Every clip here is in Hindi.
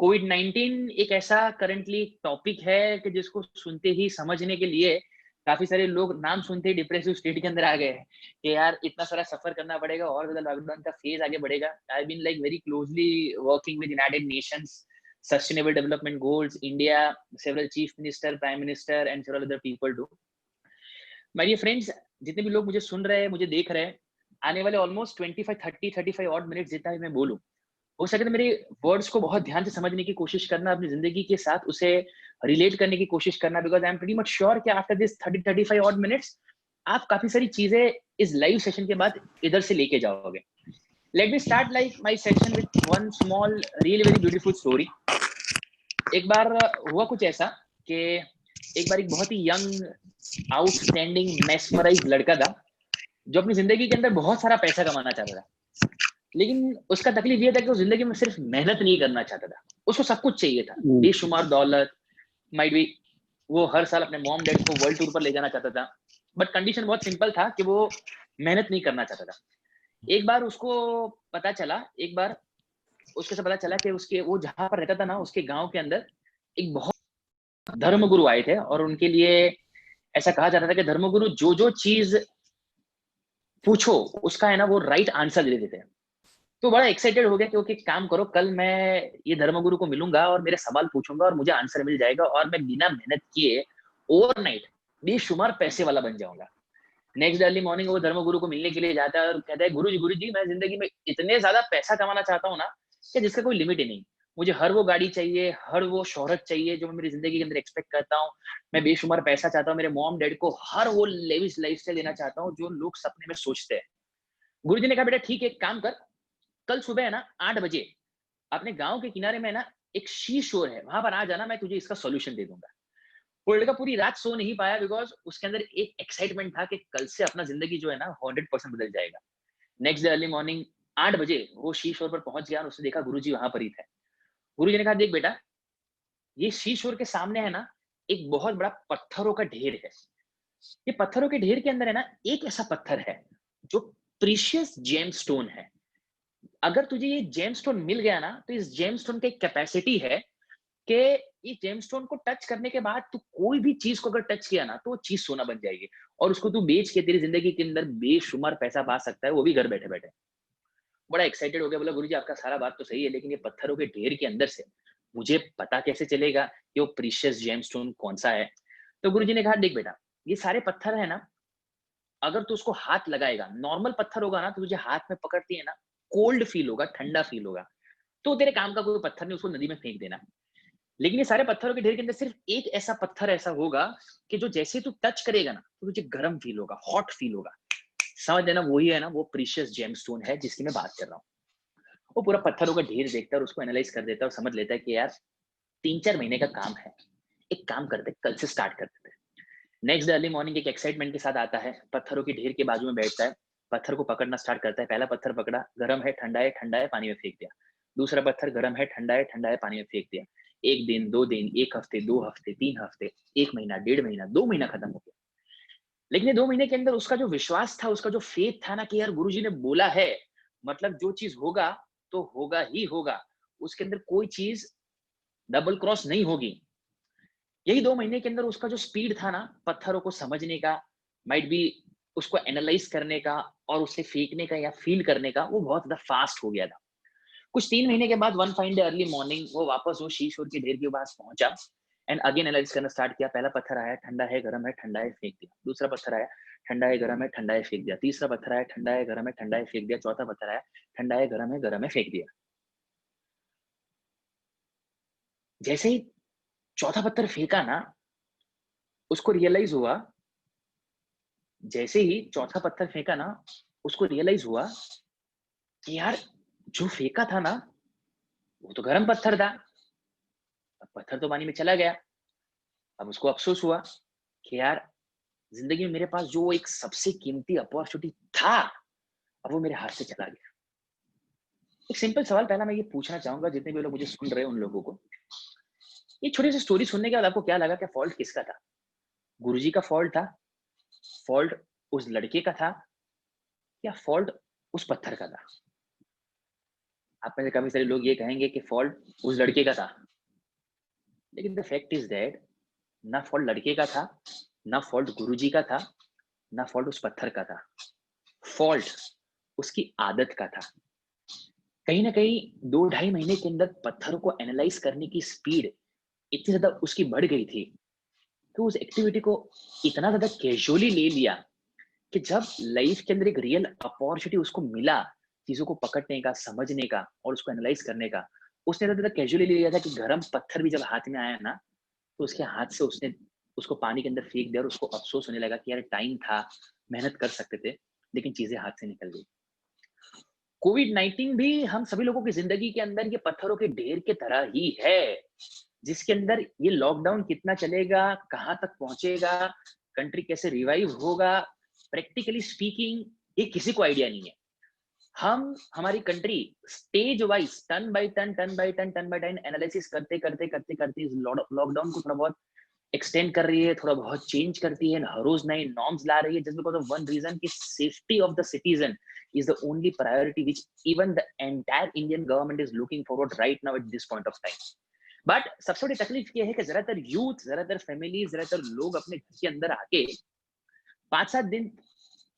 कोविड 19 एक ऐसा करंटली टॉपिक है कि जिसको सुनते ही समझने के लिए काफी सारे लोग नाम सुनते ही डिप्रेसिव स्टेट के अंदर आ गए हैं कि यार इतना सारा सफर करना पड़ेगा और ज्यादा लॉकडाउन का फेज आगे बढ़ेगा। I been like very closely working with United Nations sustainable development goals India, several chief minister, prime minister and several other people too. My dear friends, जितने भी लोग मुझे सुन रहे हैं, मुझे देख रहे हैं, आने वाले ऑलमोस्ट 25 30 35 ऑड मिनट जितना भी मैं बोलूं, हो सके तो मेरे वर्ड्स को बहुत ध्यान से समझने की कोशिश करना, अपनी जिंदगी के साथ उसे रिलेट करने की कोशिश करना, because I am pretty much sure कि आफ्टर दिस 30 35 ऑड मिनट्स आप काफी सारी चीजें इस लाइव सेशन के बाद इधर से लेके जाओगे। Let me start like my session with one small really very beautiful story. एक बार हुआ कुछ ऐसा कि एक बार एक बहुत ही यंग आउटस्टैंडिंग मेस्मराइज लड़का था जो अपनी जिंदगी के अंदर बहुत सारा पैसा कमाना चाहता था, लेकिन उसका तकलीफ ये था कि वो जिंदगी में सिर्फ मेहनत नहीं करना चाहता था। उसको सब कुछ चाहिए था, बेशुमार दौलत, माइट बी वो हर साल अपने मॉम डैड को वर्ल्ड टूर पर ले जाना चाहता था, बट कंडीशन बहुत सिंपल था कि वो मेहनत नहीं करना चाहता था। एक बार उसको पता चला, एक बार उसके से पता चला कि उसके वो जहां पर रहता था ना, उसके गांव के अंदर एक बहुत धर्मगुरु आए थे और उनके लिए ऐसा कहा जाता था कि धर्मगुरु जो जो चीज पूछो उसका है ना वो राइट आंसर दे देते थे। तो बड़ा एक्साइटेड हो गया कि ओके काम करो, कल मैं ये धर्मगुरु को मिलूंगा और मेरे सवाल पूछूंगा और मुझे आंसर मिल जाएगा और मैं बिना मेहनत किए ओवरनाइट बेशुमार पैसे वाला बन जाऊंगा। नेक्स्ट अर्ली मॉर्निंग वो धर्मगुरु को मिलने के लिए जाता है और कहता है गुरु जी मैं जिंदगी में इतने ज्यादा पैसा कमाना चाहता हूँ ना कि जिसका कोई लिमिट ही नहीं। मुझे हर वो गाड़ी चाहिए, हर वो शोहरत चाहिए जो मैं मेरी जिंदगी के अंदर एक्सपेक्ट करता हूँ। मैं बेशुमार पैसा चाहता हूँ, मेरे मॉम डैड को हर वो लेविश लाइफस्टाइल देना चाहता हूँ जो लोग सपने में सोचते हैं। गुरु जी ने कहा बेटा ठीक है, एक काम कर, कल सुबह है ना 8 बजे अपने गांव के किनारे में ना एक शी शोर है, वहां पर आ जाना, मैं तुझे इसका सोल्यूशन दे दूंगा। वो लड़का पूरी रात सो नहीं पाया बिकॉज उसके अंदर एक एक्साइटमेंट था कि कल से अपना जिंदगी जो है ना 100% बदल जाएगा। नेक्स्ट डे अर्ली मॉर्निंग 8 बजे वो शी शोर पर पहुंच गया और उसने देखा गुरु जी वहां पर ही थे। गुरु जी ने कहा देख बेटा, ये शी शोर के सामने है ना एक बहुत बड़ा पत्थरों का ढेर है। ये पत्थरों के ढेर के अंदर है ना एक ऐसा पत्थर है जो प्रीशियस जेम स्टोन है। अगर तुझे ये जेमस्टोन मिल गया ना तो इस जेमस्टोन की कैपेसिटी है कि ये जेमस्टोन को टच करने के बाद तू कोई भी चीज को अगर टच किया ना तो वो चीज सोना बन जाएगी और उसको तू बेच के तेरी जिंदगी के अंदर बेशुमार पैसा पा सकता है, वो भी घर बैठे बैठे। बड़ा एक्साइटेड हो गया, बोला गुरुजी आपका सारा बात तो सही है, लेकिन ये पत्थरों के ढेर के अंदर से मुझे पता कैसे चलेगा कि वो प्रीशियस जेमस्टोन कौन सा है। तो गुरुजी ने कहा देख बेटा, ये सारे पत्थर है ना, अगर तू उसको हाथ लगाएगा, नॉर्मल पत्थर होगा ना तो तुझे हाथ में पकड़ती है ना कोल्ड फील होगा, ठंडा फील होगा, तो तेरे काम का कोई पत्थर नहीं, उसको नदी में फेंक देना। लेकिन ये सारे पत्थरों के ढेर के अंदर सिर्फ एक ऐसा पत्थर ऐसा होगा कि जो जैसे तू टच करेगा ना तो तुझे गर्म फील होगा, हॉट फील होगा। समझ लेना वही है ना वो प्रीशियस जेमस्टोन है जिसकी मैं बात कर रहा हूँ। वो पूरा पत्थरों का ढेर देखता है और उसको एनालाइज कर देता है और समझ लेता है कि यार 3 4 महीने का काम है, एक काम करते कल से स्टार्ट कर देते। नेक्स्ट अर्ली मॉर्निंग एक एक्साइटमेंट के साथ आता है, पत्थरों के ढेर के बाजू में बैठता है, पत्थर को पकड़ना स्टार्ट करता है। पहला पत्थर पकड़ा, गर्म है ठंडा है, ठंडा है पानी में फेंक दिया। दूसरा पत्थर गर्म है ठंडा है, ठंडा है पानी में फेंक दिया। 1 दिन 2 दिन, 1 हफ्ते 2 हफ्ते 3 हफ्ते, 1 महीना 1.5 महीना 2 महीना खत्म हो गया। लेकिन ये 2 महीने के अंदर उसका जो विश्वास था, उसका जो फेथ था ना कि यार गुरुजी ने बोला है, मतलब जो चीज होगा तो होगा ही होगा, उसके अंदर कोई चीज डबल क्रॉस नहीं होगी। यही 2 महीने के अंदर उसका जो स्पीड था ना पत्थरों को समझने का, माइट बी उसको एनालाइज करने का और उसे फेंकने का या फील करने का, वो बहुत ज्यादा फास्ट हो गया था। कुछ 3 महीने के बाद one fine day early morning वो वापस वो शीश के ढेर के पास पहुंचा एंड अगेन एनालाइज करना स्टार्ट किया। पहला पत्थर आया, ठंडा है गर्म है, ठंडा है फेंक दिया। दूसरा पत्थर आया, ठंडा है गर्म है, ठंडा है फेंक दिया। तीसरा पत्थर आया, ठंडा है गर्म है, ठंडा है फेंक दिया। चौथा पत्थर आया, ठंडा है गर्म है फेंक दिया। जैसे ही चौथा पत्थर फेंका ना, उसको रियलाइज हुआ, जैसे ही चौथा पत्थर फेंका ना उसको रियलाइज हुआ कि यार जो फेंका था ना वो तो गर्म पत्थर था, अब पत्थर तो पानी में चला गया। अब उसको अफसोस हुआ कि यार जिंदगी में मेरे पास जो एक सबसे कीमती अपॉर्चुनिटी था, अब वो मेरे हाथ से चला गया। एक सिंपल सवाल पहला मैं ये पूछना चाहूंगा जितने भी लोग मुझे सुन रहे हैं उन लोगों को, ये छोटी सी स्टोरी सुनने के बाद आपको क्या लगा कि फॉल्ट किसका था? गुरुजी का फॉल्ट था, फॉल्ट उस लड़के का था, या फॉल्ट उस पत्थर का था? आप में से काफी सारे लोग ये कहेंगे कि फॉल्ट उस लड़के का था, लेकिन द फैक्ट इज दैट ना फॉल्ट लड़के का था, ना फॉल्ट गुरुजी का था, ना फॉल्ट उस पत्थर का था। फॉल्ट उसकी आदत का था। कहीं ना कहीं 2 ढाई महीने के अंदर पत्थर को एनालाइज करने की स्पीड इतनी ज्यादा उसकी बढ़ गई थी कि उस एक्टिविटी को इतना ज्यादा कैजुअली ले लिया कि जब लाइफ के अंदर एक रियल अपॉर्चुनिटी उसको मिला चीजों को पकड़ने का, समझने का और उसको एनालाइज करने का, उसने ज्यादा कैजुअली ले लिया था कि गर्म पत्थर भी जब हाथ में आया ना, तो उसके हाथ से उसने उसको पानी के अंदर फेंक दिया और उसको अफसोस होने लगा कि यार टाइम था, मेहनत कर सकते थे, लेकिन चीजें हाथ से निकल गई। कोविड 19 भी हम सभी लोगों की जिंदगी के अंदर ये पत्थरों के ढेर के तरह ही है, जिसके अंदर ये लॉकडाउन कितना चलेगा, कहां तक पहुंचेगा, कंट्री कैसे रिवाइव होगा, प्रैक्टिकली स्पीकिंग ये किसी को आइडिया नहीं है। हम हमारी country stage wise ton by ton analysis करते करते करते करते इस लॉकडाउन को थोड़ा बहुत एक्सटेंड कर रही है, थोड़ा बहुत चेंज करती है, हर रोज नए नॉर्म्स ला रही है, just because of one reason कि safety of the citizen is the only priority which even the entire Indian government is looking forward right now at this point of time. But सबसे बड़ी तकलीफ ये है कि ज्यादातर यूथ, ज्यादातर फैमिली, ज्यादातर लोग अपने घर के अंदर आके 5-7 दिन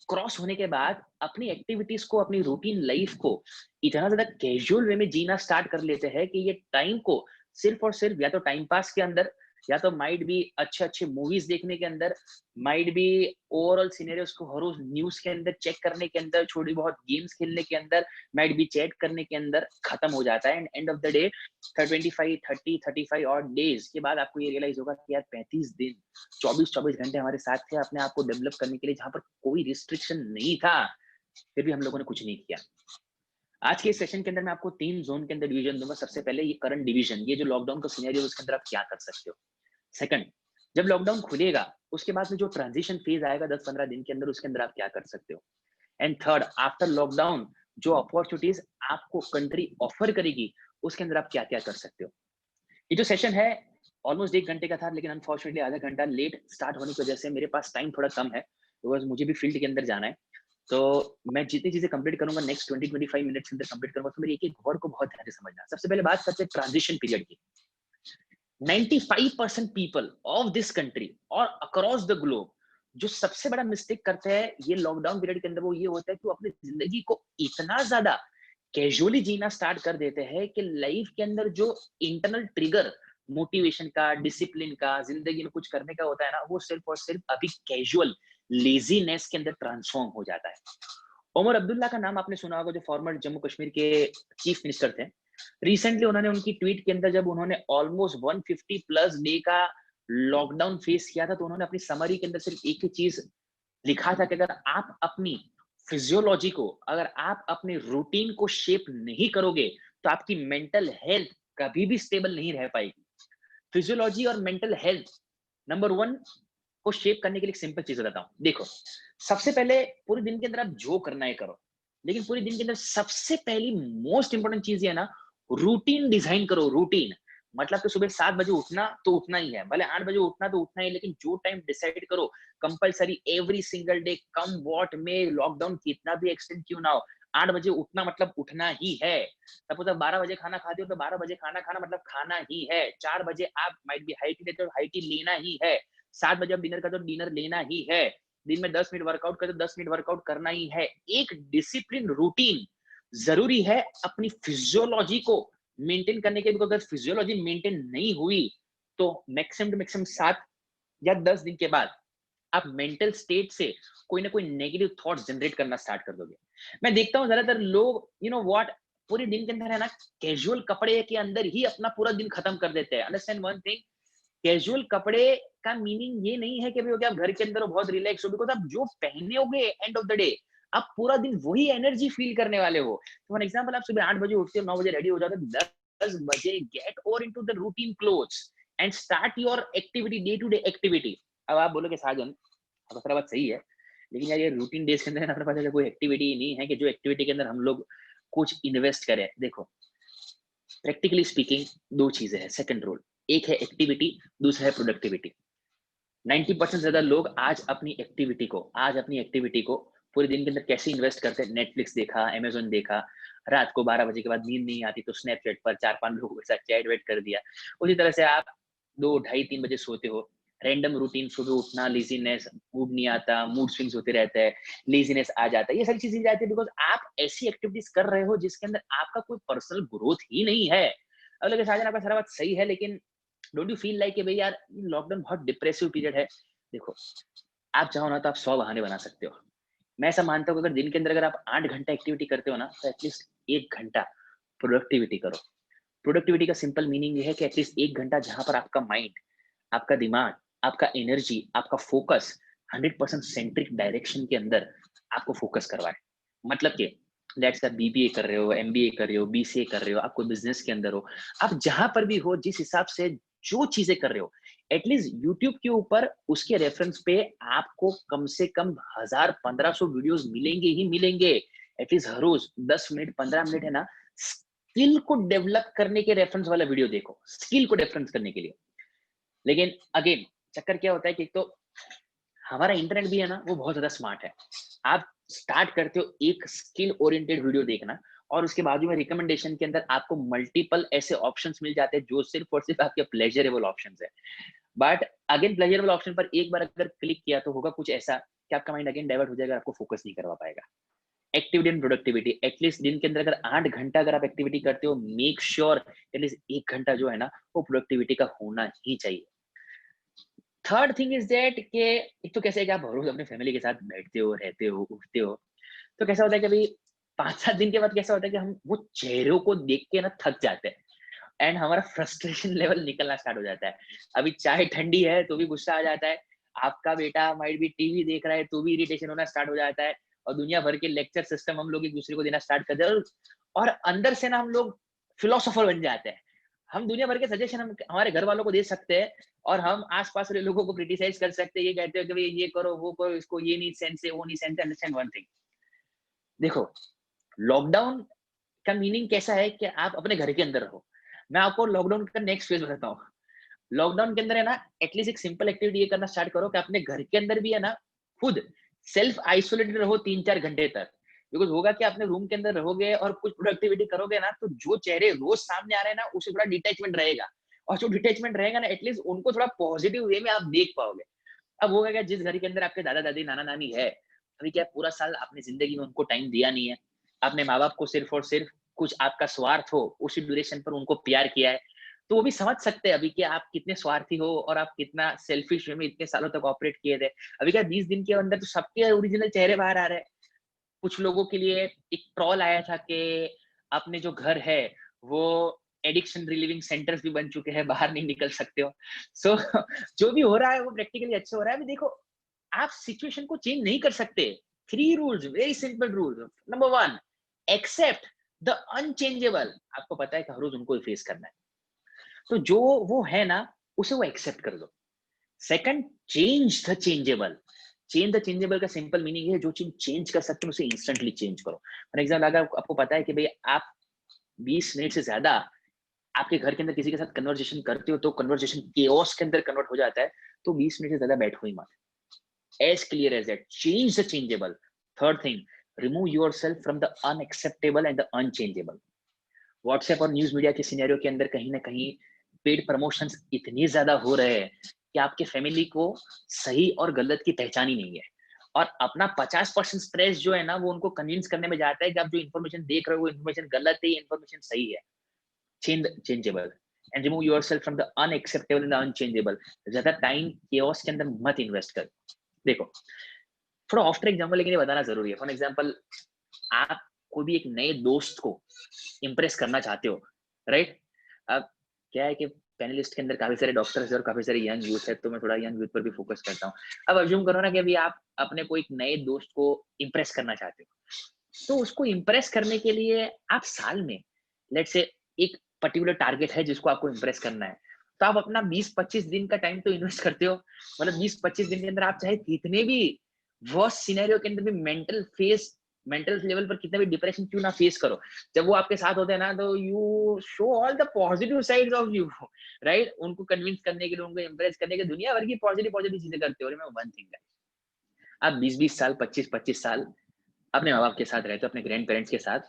क्रॉस होने के बाद अपनी एक्टिविटीज को, अपनी रूटीन लाइफ को इतना ज्यादा कैजुअल वे में जीना स्टार्ट कर लेते हैं कि ये टाइम को सिर्फ और सिर्फ या तो टाइम पास के अंदर, या तो माइट भी अच्छे अच्छे मूवीज देखने के अंदर, माइट भी ओवरऑल सिनेरियोस को हर रोज न्यूज के अंदर चेक करने के अंदर, छोटी बहुत गेम्स खेलने के अंदर, माइट भी चैट करने के अंदर खत्म हो जाता है। And end of the day 35 और डेज के बाद आपको ये रियलाइज होगा कि यार 35 दिन 24-24 घंटे हमारे साथ थे अपने आप को डेवलप करने के लिए, जहां पर कोई रिस्ट्रिक्शन नहीं था, फिर भी हम लोगों ने कुछ नहीं किया। आज के इस सेशन के अंदर मैं आपको 3 जोन के अंदर डिवीजन दूंगा। सबसे पहले ये करंट डिवीजन, ये जो लॉकडाउन का सिनेरियो उसके अंदर आप क्या कर सकते हो। सेकंड, जब लॉकडाउन खुलेगा उसके बाद में जो ट्रांजिशन फेज आएगा 10-15 दिन के अंदर, उसके अंदर आप क्या कर सकते हो। एंड थर्ड, आफ्टर लॉकडाउन जो अपॉर्चुनिटीज आपको कंट्री ऑफर करेगी उसके अंदर आप क्या क्या कर सकते हो। ये जो सेशन है ऑलमोस्ट 1 घंटे का था, लेकिन अनफॉर्चुनेटली आधा घंटा लेट स्टार्ट होने की वजह से मेरे पास टाइम थोड़ा कम है, बिकॉज मुझे भी फील्ड के अंदर जाना है। तो मैं जितनी चीजें कंप्लीट करूंगा नेक्स्ट 20-25 मिनट्स के अंदर कंप्लीट करूंगा, तो मेरी एक एक वर्ड को बहुत ध्यान से समझना। सबसे पहले बात करते हैं ट्रांजिशन पीरियड की। 95% पीपल ऑफ दिस कंट्री और अक्रॉस द ग्लोब जो सबसे बड़ा मिस्टेक करते हैं ये लॉकडाउन पीरियड के अंदर, वो ये होता है कि वो अपनी जिंदगी को इतना ज्यादा कैजुअली जीना स्टार्ट कर देते हैं कि लाइफ के अंदर जो इंटरनल ट्रिगर मोटिवेशन का, डिसिप्लिन का, जिंदगी में कुछ करने का होता है ना, वो सिर्फ और सिर्फ अभी कैजुअल लेजीनेस के अंदर ट्रांसफॉर्म हो जाता है। उमर अब्दुल्ला का नाम आपने सुना होगा, जो फॉर्मर जम्मू कश्मीर के चीफ मिनिस्टर थे। रिसेंटली उन्होंने उनकी ट्वीट के अंदर, जब उन्होंने ऑलमोस्ट 150 प्लस डे का लॉकडाउन फेस किया था, तो उन्होंने अपनी समरी के अंदर सिर्फ एक ही चीज लिखा था कि अगर आप अपनी फिजियोलॉजी को, अगर आप अपने रूटीन को शेप नहीं करोगे, तो आपकी मेंटल हेल्थ कभी भी स्टेबल नहीं रह पाएगी। फिजियोलॉजी और मेंटल हेल्थ नंबर 1 को शेप करने के लिए एक सिंपल चीज बताता हूँ। देखो, सबसे पहले पूरे दिन के अंदर आप जो करना है करो, लेकिन पूरे दिन के अंदर सबसे पहली मोस्ट इंपॉर्टेंट चीज ये है ना, रूटीन डिजाइन करो। रूटीन मतलब कि सुबह 7 बजे उठना तो उठना ही है, भले 8 बजे उठना तो उठना ही, लेकिन जो टाइम डिसाइड करो compulsory every single day, come what में, लॉकडाउन कितना भी एक्सटेंड क्यों ना हो, 8 बजे उठना मतलब उठना ही है। सपोज आप 12 बजे खाना खाते हो तो 12 बजे खाना खाना मतलब खाना ही है। 4 बजे आप माइट भी हाई टी लेते हो, हाई टी लेना ही है। 7 बजे आप डिनर करते हो, डिनर लेना ही है। दिन में 10 मिनट वर्कआउट करते हो, 10 मिनट वर्कआउट करना ही है। एक डिसिप्लिन रूटीन जरूरी है अपनी फिजियोलॉजी को मेंटेन करने के लिए। अगर फिजियोलॉजी मेंटेन नहीं हुई तो मैक्सिमम टू मैक्सिमम 7 या 10 दिन के बाद आप मेंटल स्टेट से कोई ना कोई नेगेटिव थॉट्स जनरेट करना स्टार्ट कर दोगे। मैं देखता हूँ ज्यादातर लोग, यू नो व्हाट, पूरे दिन के अंदर है ना, कैजुअल कपड़े के अंदर ही अपना पूरा दिन खत्म कर देते हैं। अंडरस्टैंड वन थिंग, कैजुअल कपड़े का मीनिंग ये नहीं है कि भाई आप घर के अंदर हो बहुत रिलैक्स हो, बिकॉज आप जो पहने होगे एंड ऑफ द डे आप पूरा दिन वही एनर्जी फील करने वाले हो। तो फॉर एग्जाम्पल, आप सुबह 8 बजे उठते हो, 9 बजे रेडी हो जाते हो, 10 बजे get over into the routine clothes and start your activity, day to day activity. अब आप बोलोगे साजन आपका बात सही है, लेकिन यार ये रूटीन डेज के अंदर हमारे पास ऐसा कोई एक्टिविटी नहीं है कि जो एक्टिविटी के अंदर हम लोग कुछ इन्वेस्ट करें। देखो, प्रैक्टिकली स्पीकिंग 2 चीजें हैं सेकंड रूल, एक है एक्टिविटी, दूसरा है प्रोडक्टिविटी। 90% ज्यादा लोग आज अपनी एक्टिविटी को पूरे दिन के अंदर कैसे इन्वेस्ट करते हैं, नेटफ्लिक्स देखा, अमेज़न देखा, रात को 12 बजे के बाद नींद नहीं आती तो स्नैपचैट पर 4-5 लोगों के साथ चैट वैट कर दिया। उसी तरह से आप 2 ढाई 3 बजे सोते हो, रैंडम रूटीन, सुबह उठना, लेज़ीनेस, मूड नहीं आता, मूड स्विंग्स होते रहते हैं, लेज़ीनेस आ जाता है। ये सारी चीज़ें जाती है बिकॉज़ आप ऐसी एक्टिविटीज़ कर रहे हो जिसके अंदर आपका कोई पर्सनल ग्रोथ ही नहीं है। अब लगे साजन आपका सारा बात सही है, लेकिन डोंट यू फील लाइक कि भई यार लॉकडाउन बहुत डिप्रेसिव पीरियड है। देखो, आप चाहो ना तो आप 100 बहाने बना सकते हो। मैं ऐसा मानता हूँ कि अगर दिन के अंदर अगर आप 8 घंटा एक्टिविटी करते हो ना, तो एटलीस्ट 1 घंटा प्रोडक्टिविटी करो। प्रोडक्टिविटी का सिंपल मीनिंग ये है कि एटलीस्ट 1 घंटा जहाँ पर आपका माइंड, आपका दिमाग, आपका एनर्जी, आपका फोकस 100% सेंट्रिक डायरेक्शन के अंदर आपको फोकस करवाए। मतलब कि लेट्स आप बीबीए कर रहे हो, एमबीए कर रहे हो, बीसीए कर रहे हो, आप कोई बिज़नेस के अंदर हो, आप जहाँ पर भी हो, जिस हिसाब से जो चीज़ें कर रहे हो, एटलीस्ट यूट्यूब के ऊपर उसके रेफरेंस पे आपको कम से कम 1000-1500 वीडियोज़ मिलेंगे ही मिलेंगे। एटलीस्ट हर रोज़ 10 मिनट, 15 मिनट है ना, स्किल को डेवलप करने के रेफरेंस वाला वीडियो देखो, स्किल को रेफरेंस करने के लिए। लेकिन अगेन चक्कर क्या होता है कि एक तो हमारा इंटरनेट भी है ना, वो बहुत ज़्यादा स्मार्ट है। आप स्टार्ट करते हो एक स्किल ओरिएंटेड वीडियो देखना और उसके बाजू में रिकमेंडेशन के अंदर आपको मल्टीपल ऐसे ऑप्शंस मिल जाते हैं जो सिर्फ और सिर्फ आपके प्लेजरेबल ऑप्शंस है। बट अगेन प्लेजरेबल ऑप्शन पर एक बार अगर क्लिक किया तो होगा कुछ ऐसा कि आपका माइंड अगेन डाइवर्ट हो जाएगा, आपको फोकस नहीं करवा पाएगा। एक्टिविटी एंड प्रोडक्टिविटी, एटलीस्ट दिन के अंदर अगर 8 घंटा अगर आप एक्टिविटी करते हो, मेक श्योर एटलीस्ट 1 घंटा जो है ना, वो प्रोडक्टिविटी का होना ही चाहिए। थर्ड थिंग इज दैट कि एक तो कैसे है कि आप हर रोज अपने फैमिली के साथ बैठते हो, रहते हो, उठते हो, तो कैसा होता है कि भाई 5-7 दिन के बाद कैसा होता है कि हम वो चेहरों को देख के ना थक जाते हैं एंड हमारा फ्रस्ट्रेशन लेवल निकलना स्टार्ट हो जाता है। अभी चाय ठंडी है तो भी गुस्सा आ जाता है, आपका बेटा माइट भी टीवी देख रहा है तो भी इरिटेशन होना स्टार्ट हो जाता है और दुनिया भर के लेक्चर सिस्टम हम लोग एक दूसरे को देना स्टार्ट कर देते हैं और अंदर से ना हम लोग फिलोसोफर बन जाते हैं। हम दुनिया भर के सजेशन हम हमारे घर वालों को दे सकते हैं और हम आस-पास वाले लोगों को क्रिटिसाइज़ कर सकते हैं, ये कहते हो कि भई ये करो, वो करो, इसको ये नहीं सेंस है, वो नहीं सेंस है। अंडरस्टैंड वन थिंग, देखो लॉकडाउन का मीनिंग कैसा है कि आप अपने घर के अंदर रहो। मैं आपको लॉकडाउन का नेक्स्ट फेज़ बताता हूँ। लॉकडाउन के अंदर है ना, एटलीस्ट एक सिंपल एक्टिविटी ये करना स्टार्ट करो कि अपने घर के अंदर भी है ना, खुद सेल्फ आइसोलेटेड रहो 3-4 घंटे तक। बिकॉज़ होगा कि अपने रूम के अंदर रहोगे और कुछ प्रोडक्टिविटी करोगे ना, तो जो चेहरे रोज़ सामने आ रहे हैं ना, उससे थोड़ा डिटैचमेंट रहेगा। और जो डिटैचमेंट रहेगा ना, एटलीस्ट उनको थोड़ा पॉजिटिव वे में आप देख पाओगे। अब होगा क्या, जिस घर के अंदर आपके दादा-दादी, नाना-नानी है, अभी क्या पूरा साल आपने ज़िंदगी में उनको टाइम दिया नहीं है। आपने माँ-बाप को सिर्फ़ और सिर्फ़ कुछ आपका स्वार्थ हो, उसी ड्यूरेशन पर उनको प्यार किया है। तो वो भी समझ सकते हैं अभी कि आप कितने स्वार्थी हो और आप कितना सेल्फिश वे में इतने सालों तक ऑपरेट किए थे। अभी क्या 20 दिन के अंदर तो सबके ओरिजिनल चेहरे बाहर आ रहे हैं। कुछ लोगों के लिए एक ट्रोल आया था कि अपने जो घर है वो एडिक्शन रिलीविंग सेंटर्स भी बन चुके हैं, बाहर नहीं निकल सकते हो। सो जो भी हो रहा है वो प्रैक्टिकली अच्छा हो रहा है। अभी देखो, आप सिचुएशन को चेंज नहीं कर सकते। 3 rules, very simple rules. Number 1, accept the unchangeable. आपको पता है कि हर रोज उनको फेस करना है। तो जो वो है ना, उसे वो एक्सेप्ट कर दो। Second, change the changeable. Change the changeable का सिंपल मीनिंग है जो चीज चेंज कर सकते हो उसे इंस्टेंटली चेंज करो। फॉर एग्जाम्पल, अगर आपको पता है कि भाई आप 20 मिनट से ज्यादा आपके घर के अंदर किसी के साथ कन्वर्सेशन करते हो तो कन्वर्सेशन केओस के अंदर कन्वर्ट हो जाता है, तो 20 मिनट से ज्यादा बैठो ही मत। As clear as that, change the changeable. Third thing, remove yourself from the unacceptable and the unchangeable. WhatsApp और न्यूज मीडिया के सिनेरियो के अंदर कहीं ना कहीं पेड प्रमोशंस इतने ज्यादा हो रहे हैं कि आपके फैमिली को सही और गलत की पहचान ही नहीं है और अपना 50% स्ट्रेस जो है ना वो उनको कन्विंस करने में जाता है कि आप जो इन्फॉर्मेशन देख रहे हो वो इन्फॉर्मेशन गलत है, इन्फॉर्मेशन सही है। Changeable and remove yourself from the unacceptable and unchangeable. ज्यादा टाइम केओस के अंदर मत इन्वेस्ट कर। देखो, थोड़ा आफ्टर एग्जांपल लेकिन ये बताना जरूरी है। फॉर एग्जांपल, आप कोई भी एक नए दोस्त को इम्प्रेस करना चाहते हो, राइट? अब क्या है कि पैनलिस्ट के अंदर काफी सारे डॉक्टर्स हैं और काफी सारे यंग यूथ है, तो मैं थोड़ा यंग यूथ पर भी फोकस करता हूँ। अब अज्यूम करो ना कि अभी आप अपने को एक नए दोस्त को इम्प्रेस करना चाहते हो, तो उसको इम्प्रेस करने के लिए आप साल में लेट से एक पर्टिकुलर टारगेट है जिसको आपको इम्प्रेस करना है, तो आप अपना 20-25 दिन का टाइम तो इन्वेस्ट करते हो। मतलब 20-25 दिन के अंदर आप चाहे कितने भी वर्स्ट सिनेरियो के अंदर भी मेंटल लेवल पर कितना भी डिप्रेशन क्यों ना फेस करो, जब वो आपके साथ होते हैं ना तो you show all the positive sides of you, right? उनको कन्विंस करने के लिए, उनको इम्प्रेस करने के दुनिया भर की पॉजिटिव पॉजिटिव चीजें करते हो। वन थिंग, आप 20-20 साल, 25-25 साल अपने माँ बाप के साथ रहते हो, अपने ग्रैंड पेरेंट्स के साथ,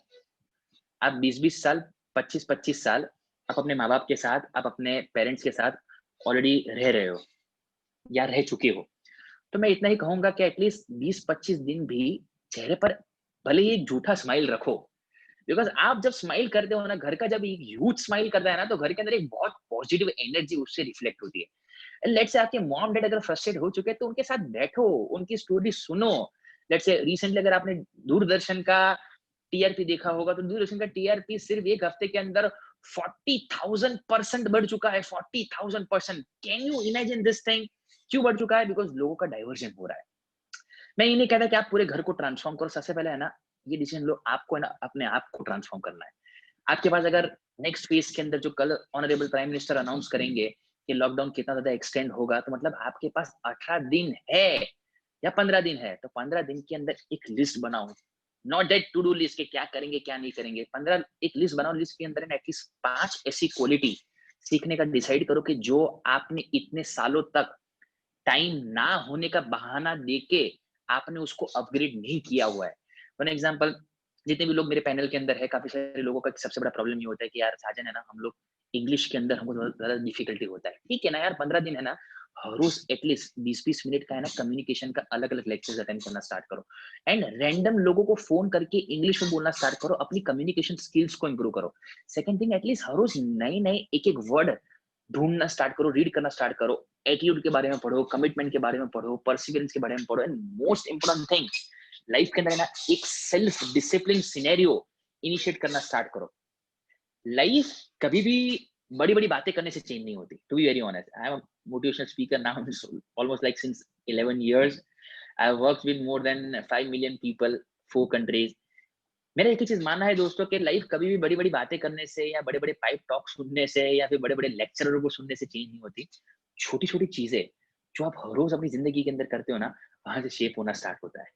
आप 20-20 साल, 25-25 साल आप अपने माँ बाप के साथ, आप अपने पेरेंट्स के साथ ऑलरेडी रह रहे हो या रह चुके हो। तो मैं इतना ही कहूंगा कि एटलीस्ट 20-25 दिन भी चेहरे पर भले ही एक झूठा स्माइल रखो, बिकॉज आप जब स्माइल करते हो ना, घर का जब एक ह्यूज स्माइल करता है ना, तो घर के अंदर एक बहुत पॉजिटिव एनर्जी उससे रिफ्लेक्ट होती है। लेट्स से आपके मॉम डैड अगर फ्रस्ट्रेट हो चुके हैं, तो उनके साथ बैठो, उनकी स्टोरी सुनो। लेट्स से रिसेंटली अगर आपने दूरदर्शन का टीआरपी देखा होगा, तो दूरदर्शन का टीआरपी सिर्फ एक हफ्ते के अंदर 40,000% बढ़ चुका है। 40,000%, can you imagine this thing? क्यों बढ़ चुका है? बिकॉज लोगों का डाइवर्जन हो रहा है। मैं ये नहीं कहता कि आप पूरे घर को ट्रांसफॉर्म करो। सबसे पहले है ना, ये डिसीजन लो, आपको है ना अपने आप को ट्रांसफॉर्म करना है। आपके पास अगर नेक्स्ट फेज के अंदर जो कल ऑनरेबल प्राइम मिनिस्टर अनाउंस करेंगे कि लॉकडाउन कितना ज्यादा एक्सटेंड होगा, तो मतलब आपके पास 18 दिन है या 15 दिन है, तो 15 दिन के अंदर एक लिस्ट बनाओ। Not that to do list के क्या करेंगे क्या नहीं करेंगे। 15 एक लिस्ट बनाओ, लिस्ट के अंदर एटलीस्ट 5 ऐसी क्वालिटी सीखने का डिसाइड करो कि जो आपने इतने सालों तक टाइम ना होने का बहाना देके आपने उसको अपग्रेड नहीं किया हुआ है। फॉर एग्जाम्पल, जितने भी लोग मेरे पैनल के अंदर है, काफी सारे लोगों का सबसे बड़ा प्रॉब्लम ये होता है कि यार साजन है ना, हम लोग इंग्लिश के अंदर हमको ज्यादा डिफिकल्टी होता है। ठीक है ना यार, 15 दिन है ना, हर रोज एटलीस्ट 20-20 मिनट का है ना कम्युनिकेशन का अलग अलग लेक्चर्स अटेंड करना स्टार्ट करो। एंड रैंडम लोगों को फोन करके इंग्लिश में बोलना स्टार्ट करो, अपनी कम्युनिकेशन स्किल्स को इंप्रूव करो। सेकंड थिंग, एटलीस्ट हर रोज नए नए एक एक वर्ड ढूंढना स्टार्ट करो, रीड करना स्टार्ट करो। एटीट्यूड के बारे में पढ़ो, कमिटमेंट के बारे में पढ़ो, परसिवरेंस के बारे में पढ़ो। And most important thing, life के अंदर ना एक सेल्फ डिसिप्लिन सिनेरियो इनिशिएट करना स्टार्ट करो। लाइफ कभी भी बड़ी बड़ी बातें करने से चेंज नहीं होती। To be very honest, I am motivational speaker now almost like since 11 years. I have worked with more than 5 million people, 4 countries. मेरा एक ही चीज मानना है दोस्तों, कि लाइफ कभी भी बड़ी बड़ी बातें करने से या बड़े बड़े पाइप टॉक सुनने से या फिर बड़े बड़े लेक्चररों को सुनने से चेंज नहीं होती। छोटी छोटी चीजें जो आप हर रोज अपनी जिंदगी के अंदर करते हो ना, वहां से शेप होना स्टार्ट होता है।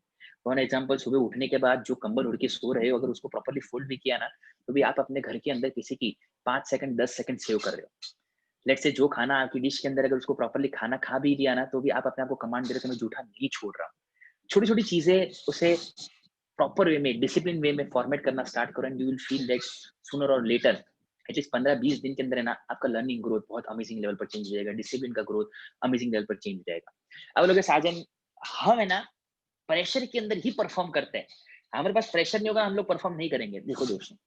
फॉर एग्जाम्पल, सुबह उठने के बाद जो कंबल उड़ के सो रहे हो, अगर उसको प्रॉपरली फोल्ड भी किया ना, तो भी आप अपने घर के अंदर किसी की 5 सेकंड 10 सेकंड सेव कर रहे हो। लेट से जो खाना आपकी डिश के अंदर, अगर उसको प्रॉपरली खाना खा भी लिया ना, तो भी आप अपने आप को कमांड दे रहे हो कि मैं जूठा नहीं छोड़ रहा। छोटी छोटी चीजें उसे प्रॉपर वे में, डिसिप्लिन वे में फॉर्मेट करना स्टार्ट करो, and you will feel that sooner और लेटर, एटलीस्ट 15-20 दिन के अंदर है ना, आपका लर्निंग ग्रोथ बहुत अमेजिंग लेवल पर चेंज हो जाएगा, डिसिप्लिन का ग्रोथ अमेजिंग लेवल पर चेंज हो जाएगा। अब लोग साजन, हम है ना प्रेशर के अंदर ही परफॉर्म करते हैं। हमारे पास प्रेशर नहीं होगा, हम लोग परफॉर्म नहीं करेंगे। देखो दोस्तों,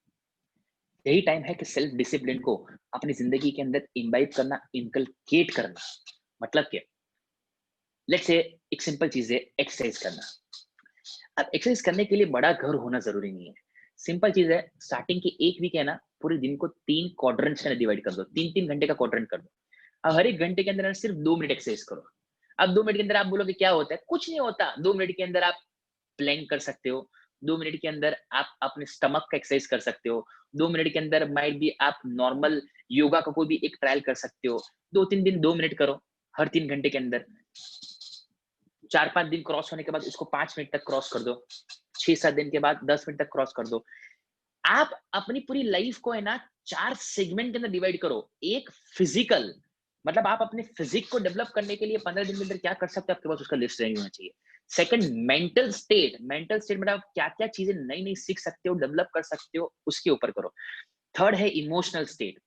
यही टाइम है कि सेल्फ डिसिप्लिन को अपनी जिंदगी के अंदर इम्बाइब करना, इनकलकेट करना। मतलब क्या? लेट्स से एक सिंपल चीज है, एक्सरसाइज करना। अब एक्सरसाइज करने के लिए बड़ा घर होना जरूरी नहीं है। सिंपल चीज है, स्टार्टिंग की एक वीक है ना, पूरे दिन को 3 क्वाड्रेंट्स में डिवाइड कर दो, 3-3 घंटे का क्वाड्रेंट कर दो। अब हर एक घंटे के अंदर सिर्फ 2 मिनट एक्सरसाइज करो। अब 2 मिनट के अंदर आप बोलोगे क्या होता है? कुछ नहीं होता। 2 मिनट के अंदर आप प्लैंक कर सकते हो। 2 मिनट के अंदर आप अपने स्टमक का एक्सरसाइज कर सकते हो। 2 मिनट के अंदर माइट भी आप नॉर्मल योगा का कोई भी एक ट्रायल कर सकते हो। 2-3 दिन 2 मिनट करो हर 3 घंटे के अंदर। 4-5 दिन क्रॉस होने के बाद उसको 5 मिनट तक क्रॉस कर दो। 6-7 दिन के बाद 10 मिनट तक क्रॉस कर दो। आप अपनी पूरी लाइफ को है ना 4 सेगमेंट के अंदर डिवाइड करो। एक फिजिकल, मतलब आप अपने फिजिक को डेवलप करने के लिए 15 दिन के अंदर क्या कर सकते हैं, आपके पास उसका लिस्ट रेडी होना चाहिए। Second, mental state. Mental state मतलब आप क्या क्या चीजें नई नई सीख सकते हो, डेवलप कर सकते हो, उसके ऊपर करो। थर्ड है इमोशनल स्टेट।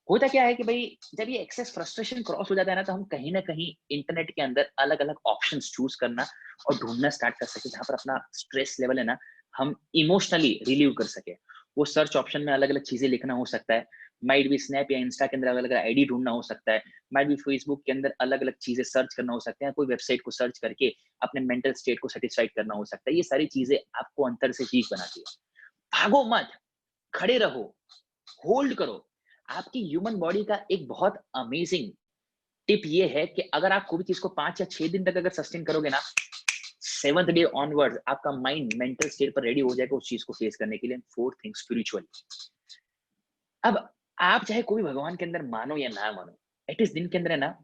होता क्या है कि भाई, जब ये एक्सेस फ्रस्ट्रेशन क्रॉस हो जाता है ना, तो हम कहीं ना कहीं इंटरनेट के अंदर अलग अलग ऑप्शंस चूज करना और ढूंढना स्टार्ट कर सके, जहां पर अपना स्ट्रेस लेवल है ना, हम इमोशनली रिलीव कर सके। वो सर्च ऑप्शन में अलग अलग चीजें लिखना हो सकता है। माइट भी स्नैप या इंस्टा के अंदर अलग अलग आईडी ढूंढना हो सकता है। माइट भी फेसबुक के अंदर अलग अलग चीजें सर्च करना हो सकता है। कोई वेबसाइट को सर्च करके अपने मेंटल स्टेट को सेटिस्फाइड करना हो सकता है। ये सारी चीजें आपको अंतर से चीज बनाती है। भागो मत, खड़े रहो, होल्ड करो। आपकी ह्यूमन बॉडी का एक बहुत अमेजिंग टिप ये है कि अगर आप कोई भी चीज को 5 या 6 दिन तक अगर सस्टेन करोगे ना, 7th डे ऑनवर्ड आपका माइंड मेंटल स्टेट पर रेडी हो जाएगा उस चीज को फेस करने के लिए। Fourth thing, spiritual. अब आप चाहे कोई भगवान के अंदर मानो या ना मानो, एटलीस्ट दिन के अंदर है ना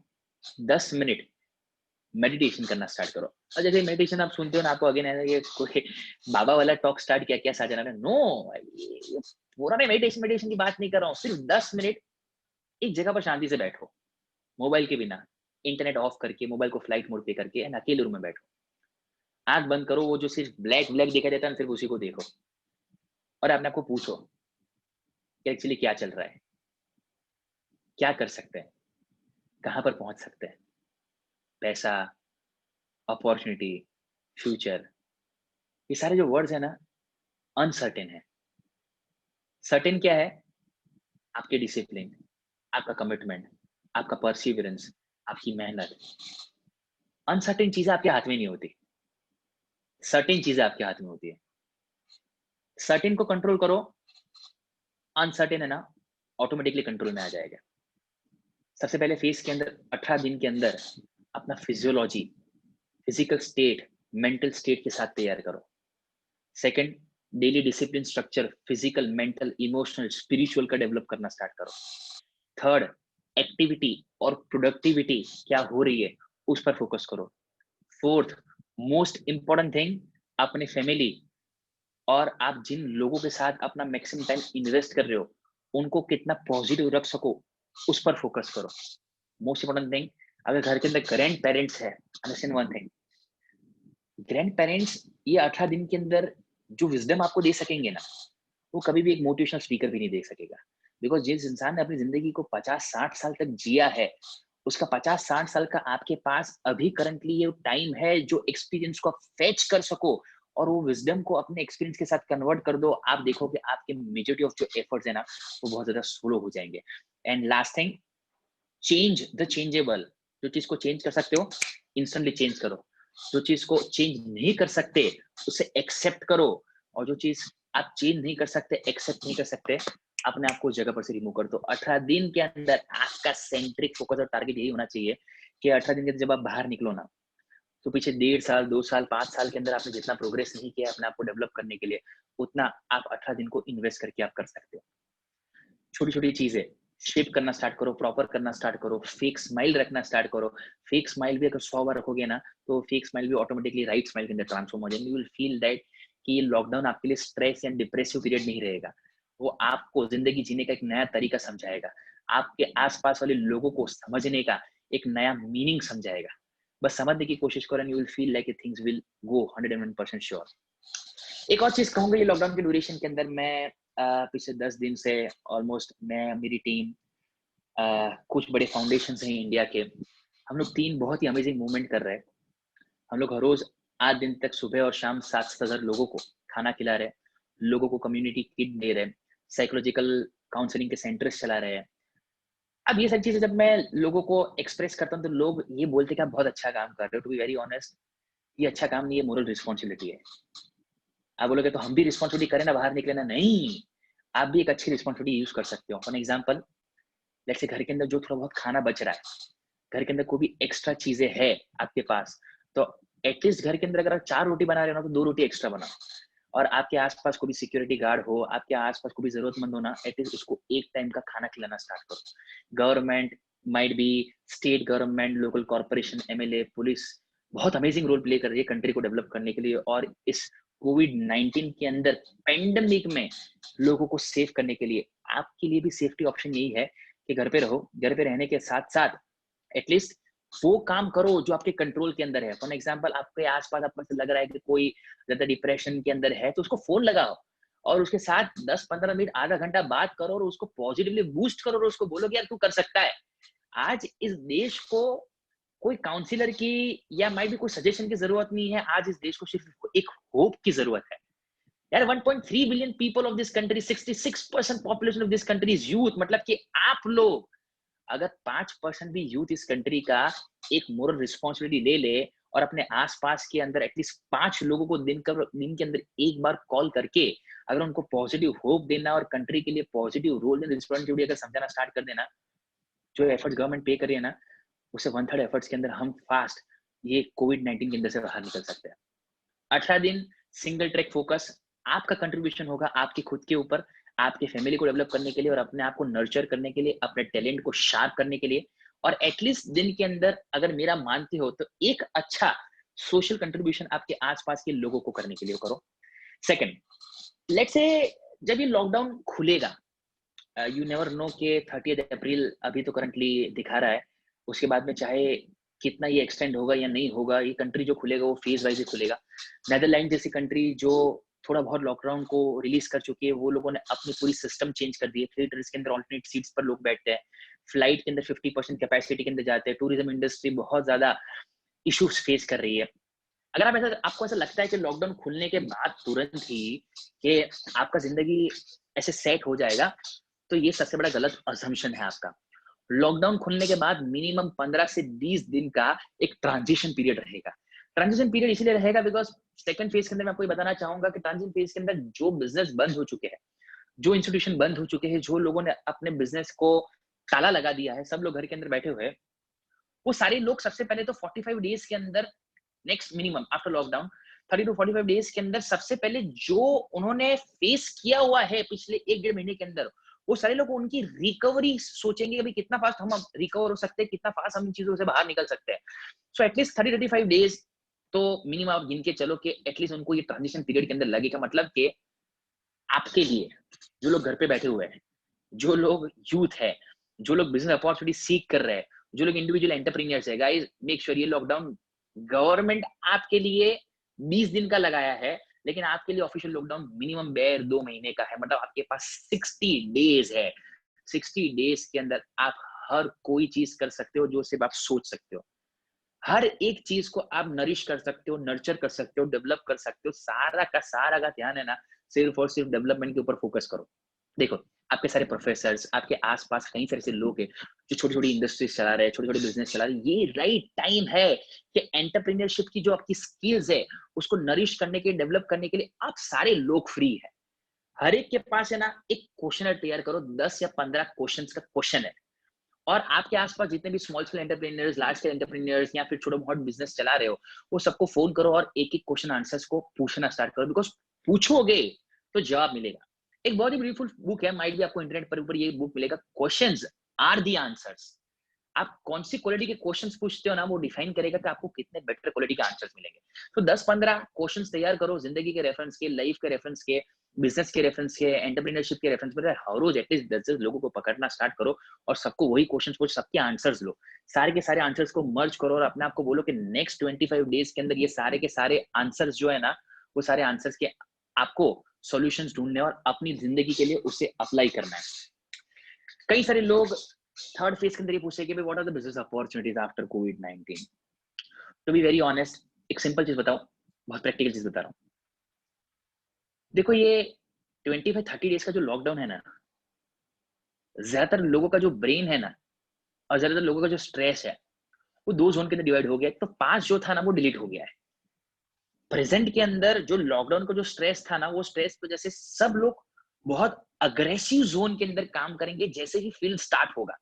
10 मिनट मेडिटेशन करना स्टार्ट करो। और जैसे मेडिटेशन आप सुनते हो ना, आपको अगेन ये कोई बाबा वाला टॉक स्टार्ट किया क्या साजना ने? नो, ये पूरा नहीं, मेडिटेशन मेडिटेशन की बात नहीं कर रहा हूँ। सिर्फ 10 मिनट एक जगह पर शांति से बैठो, मोबाइल के बिना, इंटरनेट ऑफ करके, मोबाइल को फ्लाइट मोड पे करके, एंड अकेले रूम में बैठो। आंख बंद करो, वो जो सिर्फ ब्लैक ब्लैक दिखाई देता है ना, सिर्फ उसी को देखो और अपने आप को पूछो कि एक्चुअली क्या चल रहा है, क्या कर सकते हैं, कहाँ पर पहुंच सकते हैं। पैसा, अपॉर्चुनिटी, फ्यूचर, ये सारे जो वर्ड्स है ना, अनसर्टेन है। सर्टेन क्या है? आपके डिसिप्लिन, आपका कमिटमेंट, आपका परसिवरेंस, आपकी मेहनत। अनसर्टेन चीजें आपके हाथ में नहीं होती, सर्टेन चीजें आपके हाथ में होती है। सर्टेन को कंट्रोल करो, अनसर्टेन है ना ऑटोमेटिकली कंट्रोल में आ जाएगा। सबसे पहले फेस के अंदर 18 दिन के अंदर अपना physiology, physical state, mental state के साथ तैयार करो। Second, daily discipline structure, physical, mental, emotional, spiritual का डेवलप करना स्टार्ट करो। थर्ड, एक्टिविटी और प्रोडक्टिविटी क्या हो रही है उस पर फोकस करो। फोर्थ, मोस्ट इंपॉर्टेंट थिंग, अपने फैमिली और आप जिन लोगों के साथ अपना मैक्सिमम टाइम इन्वेस्ट कर रहे हो उनको कितना पॉजिटिव रख सको उस पर फोकस करो। मोस्ट इंपॉर्टेंट थिंग, अगर घर के अंदर ग्रैंड पेरेंट्स है, understand one thing, grand parents ये 18 दिन के अंदर जो विजडम आपको दे सकेंगे ना, वो कभी भी एक मोटिवेशनल स्पीकर भी नहीं दे सकेगा। बिकॉज जिस इंसान ने अपनी जिंदगी को 50-60 साल तक जिया है, उसका 50-60 साल का आपके पास अभी करंटली ये टाइम है जो एक्सपीरियंस को फेच कर सको और वो विजडम को अपने एक्सपीरियंस के साथ कन्वर्ट कर दो। आप देखो कि आपके मेजॉरिटी ऑफ जो एफर्ट्स है ना, वो बहुत ज्यादा स्लो हो जाएंगे। And last thing, change the changeable. जो चीज को चेंज कर सकते हो इंस्टेंटली चेंज करो, जो चीज को चेंज नहीं कर सकते उसे एक्सेप्ट करो, और जो चीज आप चेंज नहीं कर सकते, एक्सेप्ट नहीं कर सकते, अपने आप को जगह पर से रिमूव कर दो। 18 दिन के अंदर आपका सेंट्रिक फोकस और टारगेट यही होना चाहिए कि 18 दिन के अंदर जब आप बाहर निकलो ना, तो पीछे 1.5 साल, 2 साल, 5 साल के अंदर आपने जितना प्रोग्रेस नहीं किया अपने आप को डेवलप करने के लिए, उतना आप 18 दिन को इन्वेस्ट करके आप कर सकते हो। छोटी छोटी चीजें शेप करना स्टार्ट करो, प्रॉपर करना स्टार्ट करो, फेक स्माइल रखना स्टार्ट करो। फेक स्माइल भी अगर 100 बार रखोगे ना, तो फेक स्माइल भी ऑटोमेटिकली राइट स्माइल के अंदर ट्रांसफॉर्म हो जाएगी। यू विल फील दैट कि ये लॉकडाउन आपके लिए स्ट्रेस एंड डिप्रेसिव पीरियड नहीं रहेगा, वो आपको जिंदगी जीने का एक नया तरीका समझाएगा, आपके आसपास वाले लोगों को समझने का एक नया मीनिंग समझाएगा। बस समझने की कोशिश करो and you will feel like things will go 101% sure. एक और चीज कहूंगा, ये लॉकडाउन के ड्यूरेशन के अंदर मैं पिछले 10 दिन से ऑलमोस्ट मैं, मेरी टीम, कुछ बड़े फाउंडेशन हैं इंडिया के, हम लोग 3 बहुत ही अमेजिंग मूवमेंट कर रहे हैं। हम लोग हर रोज 8 दिन तक सुबह और शाम 7,000 लोगों को खाना खिला रहे हैं, लोगों को कम्युनिटी किट दे रहे हैं, साइकोलॉजिकल काउंसलिंग के सेंटर्स चला रहे हैं। अब ये सारी चीजें जब मैं लोगों को एक्सप्रेस करता हूँ तो लोग ये बोलते हैं कि आप बहुत अच्छा काम कर रहे हो। टू बी वेरी ऑनेस्ट, ये अच्छा काम नहीं है, मोरल रिस्पॉन्सिबिलिटी है। आप बोलोगे तो हम भी रिस्पॉन्सिबिलिटी करें ना, बाहर निकले ना? नहीं, आप भी एक अच्छी रिस्पॉन्सिबिलिटी यूज कर सकते हो। फॉर एग्जाम्पल, जैसे घर के अंदर जो थोड़ा बहुत खाना बच रहा है, घर के अंदर कोई भी एक्स्ट्रा चीजें है आपके पास, तो एटलीस्ट घर के अंदर अगर आप 4 रोटी बना रहे हो ना, तो 2 रोटी एक्स्ट्रा बनाओ। और आपके आसपास कोई भी सिक्योरिटी गार्ड हो, आपके आसपास कोई भी जरूरतमंद हो ना, एटलीस्ट उसको एक टाइम का खाना खिलाना स्टार्ट करो। Government might be, state government, local corporation, MLA, police बहुत अमेजिंग रोल प्ले कर रही है कंट्री को डेवलप करने के लिए, और इस कोविड-19 के अंदर पेंडेमिक में लोगों को सेव करने के लिए आपके लिए भी सेफ्टी ऑप्शन यही है कि घर पे रहो। घर पे रहने के साथ साथ एटलीस्ट वो काम करो जो आपके कंट्रोल के अंदर है। फॉर एग्जाम्पल, आपके आसपास आपको लग रहा है कि कोई ज्यादा डिप्रेशन के अंदर है, तो उसको फोन लगाओ और उसके साथ 10-15 मिनट, आधा घंटा बात करो और उसको पॉजिटिवली बूस्ट करो और उसको बोलो कि यार तू कर सकता है। आज इस देश को कोई काउंसिलर की या माइट भी कोई सजेशन की जरूरत नहीं है, आज इस देश को सिर्फ एक होप की जरूरत है। यार 1.3 billion people of this country, 66% population of this country is youth. मतलब कि आप लोग अगर 5% भी यूथ इस कंट्री का एक मोरल रिस्पॉन्सिबिलिटी ले ले और अपने आसपास के अंदर एटलीस्ट 5 लोगों को दिन के अंदर एक बार कॉल करके अगर उनको पॉजिटिव होप देना और कंट्री के लिए पॉजिटिव रोल एंड रिस्पॉन्सिबिलिटी अगर समझाना स्टार्ट कर देना, जो एफर्ट्स गवर्नमेंट पे कर रही है ना, उससे 1/3 एफर्ट्स के अंदर हम फास्ट ये कोविड-19 के अंदर से बाहर निकल सकते हैं। 18 दिन सिंगल ट्रैक फोकस, आपका कंट्रीब्यूशन होगा आपकी खुद के ऊपर, आपके फैमिली को डेवलप करने के लिए और अपने आप को नर्चर करने के लिए, अपने टैलेंट को शार्प करने के लिए, और एटलीस्ट दिन के अंदर अगर मेरा मानते हो तो एक अच्छा सोशल कंट्रीब्यूशन आपके आसपास के लोगों को करने के लिए करो। सेकंड, लेट्स से जब ये लॉकडाउन खुलेगा, यू नेवर नो कि 30 अप्रैल अभी तो करंटली दिखा रहा है, उसके बाद में चाहे कितना ये एक्सटेंड होगा या नहीं होगा, ये कंट्री जो खुलेगा वो फेज वाइज ही खुलेगा। नेदरलैंड जैसी कंट्री जो थोड़ा बहुत लॉकडाउन को रिलीज कर चुकी है, वो लोगों ने अपनी पूरी सिस्टम चेंज कर दी है। थिएटर्स के अंदर ऑल्टरनेट सीट्स पर लोग बैठते हैं, फ्लाइट के अंदर 50% कैपेसिटी के अंदर जाते हैं, टूरिज्म इंडस्ट्री बहुत ज्यादा इश्यूज फेस कर रही है। अगर आप ऐसा, आपको ऐसा लगता है कि लॉकडाउन खुलने के बाद तुरंत ही कि आपका जिंदगी ऐसे सेट हो जाएगा, तो ये सबसे बड़ा गलत असम्पशन है आपका। लॉकडाउन खुलने के बाद मिनिमम 15 से 20 दिन का एक ट्रांजिशन पीरियड रहेगा। ट्रांजिशन पीरियड इसीलिए रहेगा बिकॉज सेकंड फेज के अंदर मैं आपको ये बताना चाहूंगा कि ट्रांजिशन फेज के अंदर जो बिजनेस बंद हो चुके हैं, जो इंस्टीट्यूशन बंद हो चुके हैं, जो लोगों ने अपने बिजनेस को ताला लगा दिया है, सब लोग घर के अंदर बैठे हुए हैं, वो सारे लोग सबसे पहले तो 45 डेज के अंदर, next minimum after lockdown 30 to 45 days के अंदर सबसे पहले जो उन्होंने फेस किया हुआ है पिछले 1-1.5 महीने के अंदर, वो सारे लोग उनकी रिकवरी सोचेंगे कि कितना फास्ट हम रिकवर हो सकते हैं, कितना फास्ट हम इन चीजों से बाहर निकल सकते हैं। सो एटलीस्ट 30-35 डेज तो मिनिमम आप गिन के चलो कि एटलीस्ट उनको ये ट्रांजिशन पीरियड के अंदर लगेगा। मतलब कि आपके लिए जो लोग घर पे बैठे हुए हैं, जो लोग यूथ है, जो लोग बिजनेस अपॉर्चुनिटी सीख कर रहे हैं, जो लोग इंडिविजुअल एंटरप्रेन्योर्स है, गाइस मेक श्योर ये लॉकडाउन गवर्नमेंट आपके लिए 20 दिन का लगाया है, लेकिन आपके लिए ऑफिशियल लॉकडाउन मिनिमम 2 महीने का है। मतलब आपके पास 60 डेज है। 60 डेज के अंदर आप हर कोई चीज कर सकते हो जो सिर्फ आप सोच सकते हो। हर एक चीज को आप नरिश कर सकते हो, नर्चर कर सकते हो, डेवलप कर सकते हो। सारा का सारा का ध्यान है ना, सिर्फ और सिर्फ डेवलपमेंट के ऊपर फोकस करो। देखो, आपके सारे प्रोफेसर्स, आपके आसपास कई सारे ऐसे लोग हैं जो छोटी छोटी इंडस्ट्रीज चला रहे हैं, छोटे छोटे बिजनेस चला रहे हैं। ये राइट टाइम है कि एंटरप्रेन्योरशिप की जो आपकी स्किल्स है उसको नरिश करने के, डेवलप करने के लिए आप सारे लोग फ्री है। हर एक के पास है ना एक क्वेश्चन तैयार करो, 10 या 15 क्वेश्चन का क्वेश्चन है। और आपके आसपास जितने भी small scale entrepreneurs, large scale entrepreneurs या फिर छोटा बहुत बिजनेस चला रहे हो, वो सबको फोन करो और एक एक क्वेश्चन आंसर्स को पूछना स्टार्ट करो। बिकॉज पूछोगे तो जवाब मिलेगा। एक बहुत ही ब्यूटीफुल बुक है, माइट भी आपको इंटरनेट पर ऊपर ये बुक मिलेगा, क्वेश्चंस आर दी आंसर्स। आप कौन सी क्वालिटी के क्वेश्चंस पूछते हो ना, वो डिफाइन करेगा कि आपको कितने बेटर क्वालिटी के आंसर्स मिलेंगे। तो 10-15 क्वेश्चंस तैयार करो, जिंदगी के रेफरेंस के, लाइफ के रेफरेंस के, बिजनेस के रेफरेंस के, एंटरप्रेन्योरशिप के रेफरेंस में। हर रोज एटलीस्ट 10 लोगों को पकड़ना स्टार्ट करो और सबको वही क्वेश्चन पूछ, सबके आंसर्स लो। सारे के सारे आंसर्स को मर्ज करो और अपने आप को बोलो कि नेक्स्ट 25 डेज के अंदर ये सारे के सारे आंसर्स जो है ना, वो सारे आंसर्स के आपको सॉल्यूशंस ढूंढने और अपनी जिंदगी के लिए उसे अप्लाई करना है। कई सारे लोग थर्ड फेज के अंदर ये पूछे कि what are the business opportunities after कोविड-19। टू बी वेरी ऑनेस्ट, एक सिंपल चीज बताऊं, बहुत प्रैक्टिकल चीज बता रहा हूँ। देखो, ये 25-30 डेज का जो लॉकडाउन है ना, ज्यादातर लोगों का जो ब्रेन है ना, और ज्यादातर लोगों का जो स्ट्रेस है, वो 2 जोन के अंदर डिवाइड हो गया है। तो 5 जो था ना, वो डिलीट हो गया है। प्रेजेंट के अंदर जो लॉकडाउन का जो स्ट्रेस था ना, वो स्ट्रेस की वजह से सब लोग बहुत अग्रेसिव जोन के अंदर काम करेंगे जैसे ही फील्ड स्टार्ट होगा।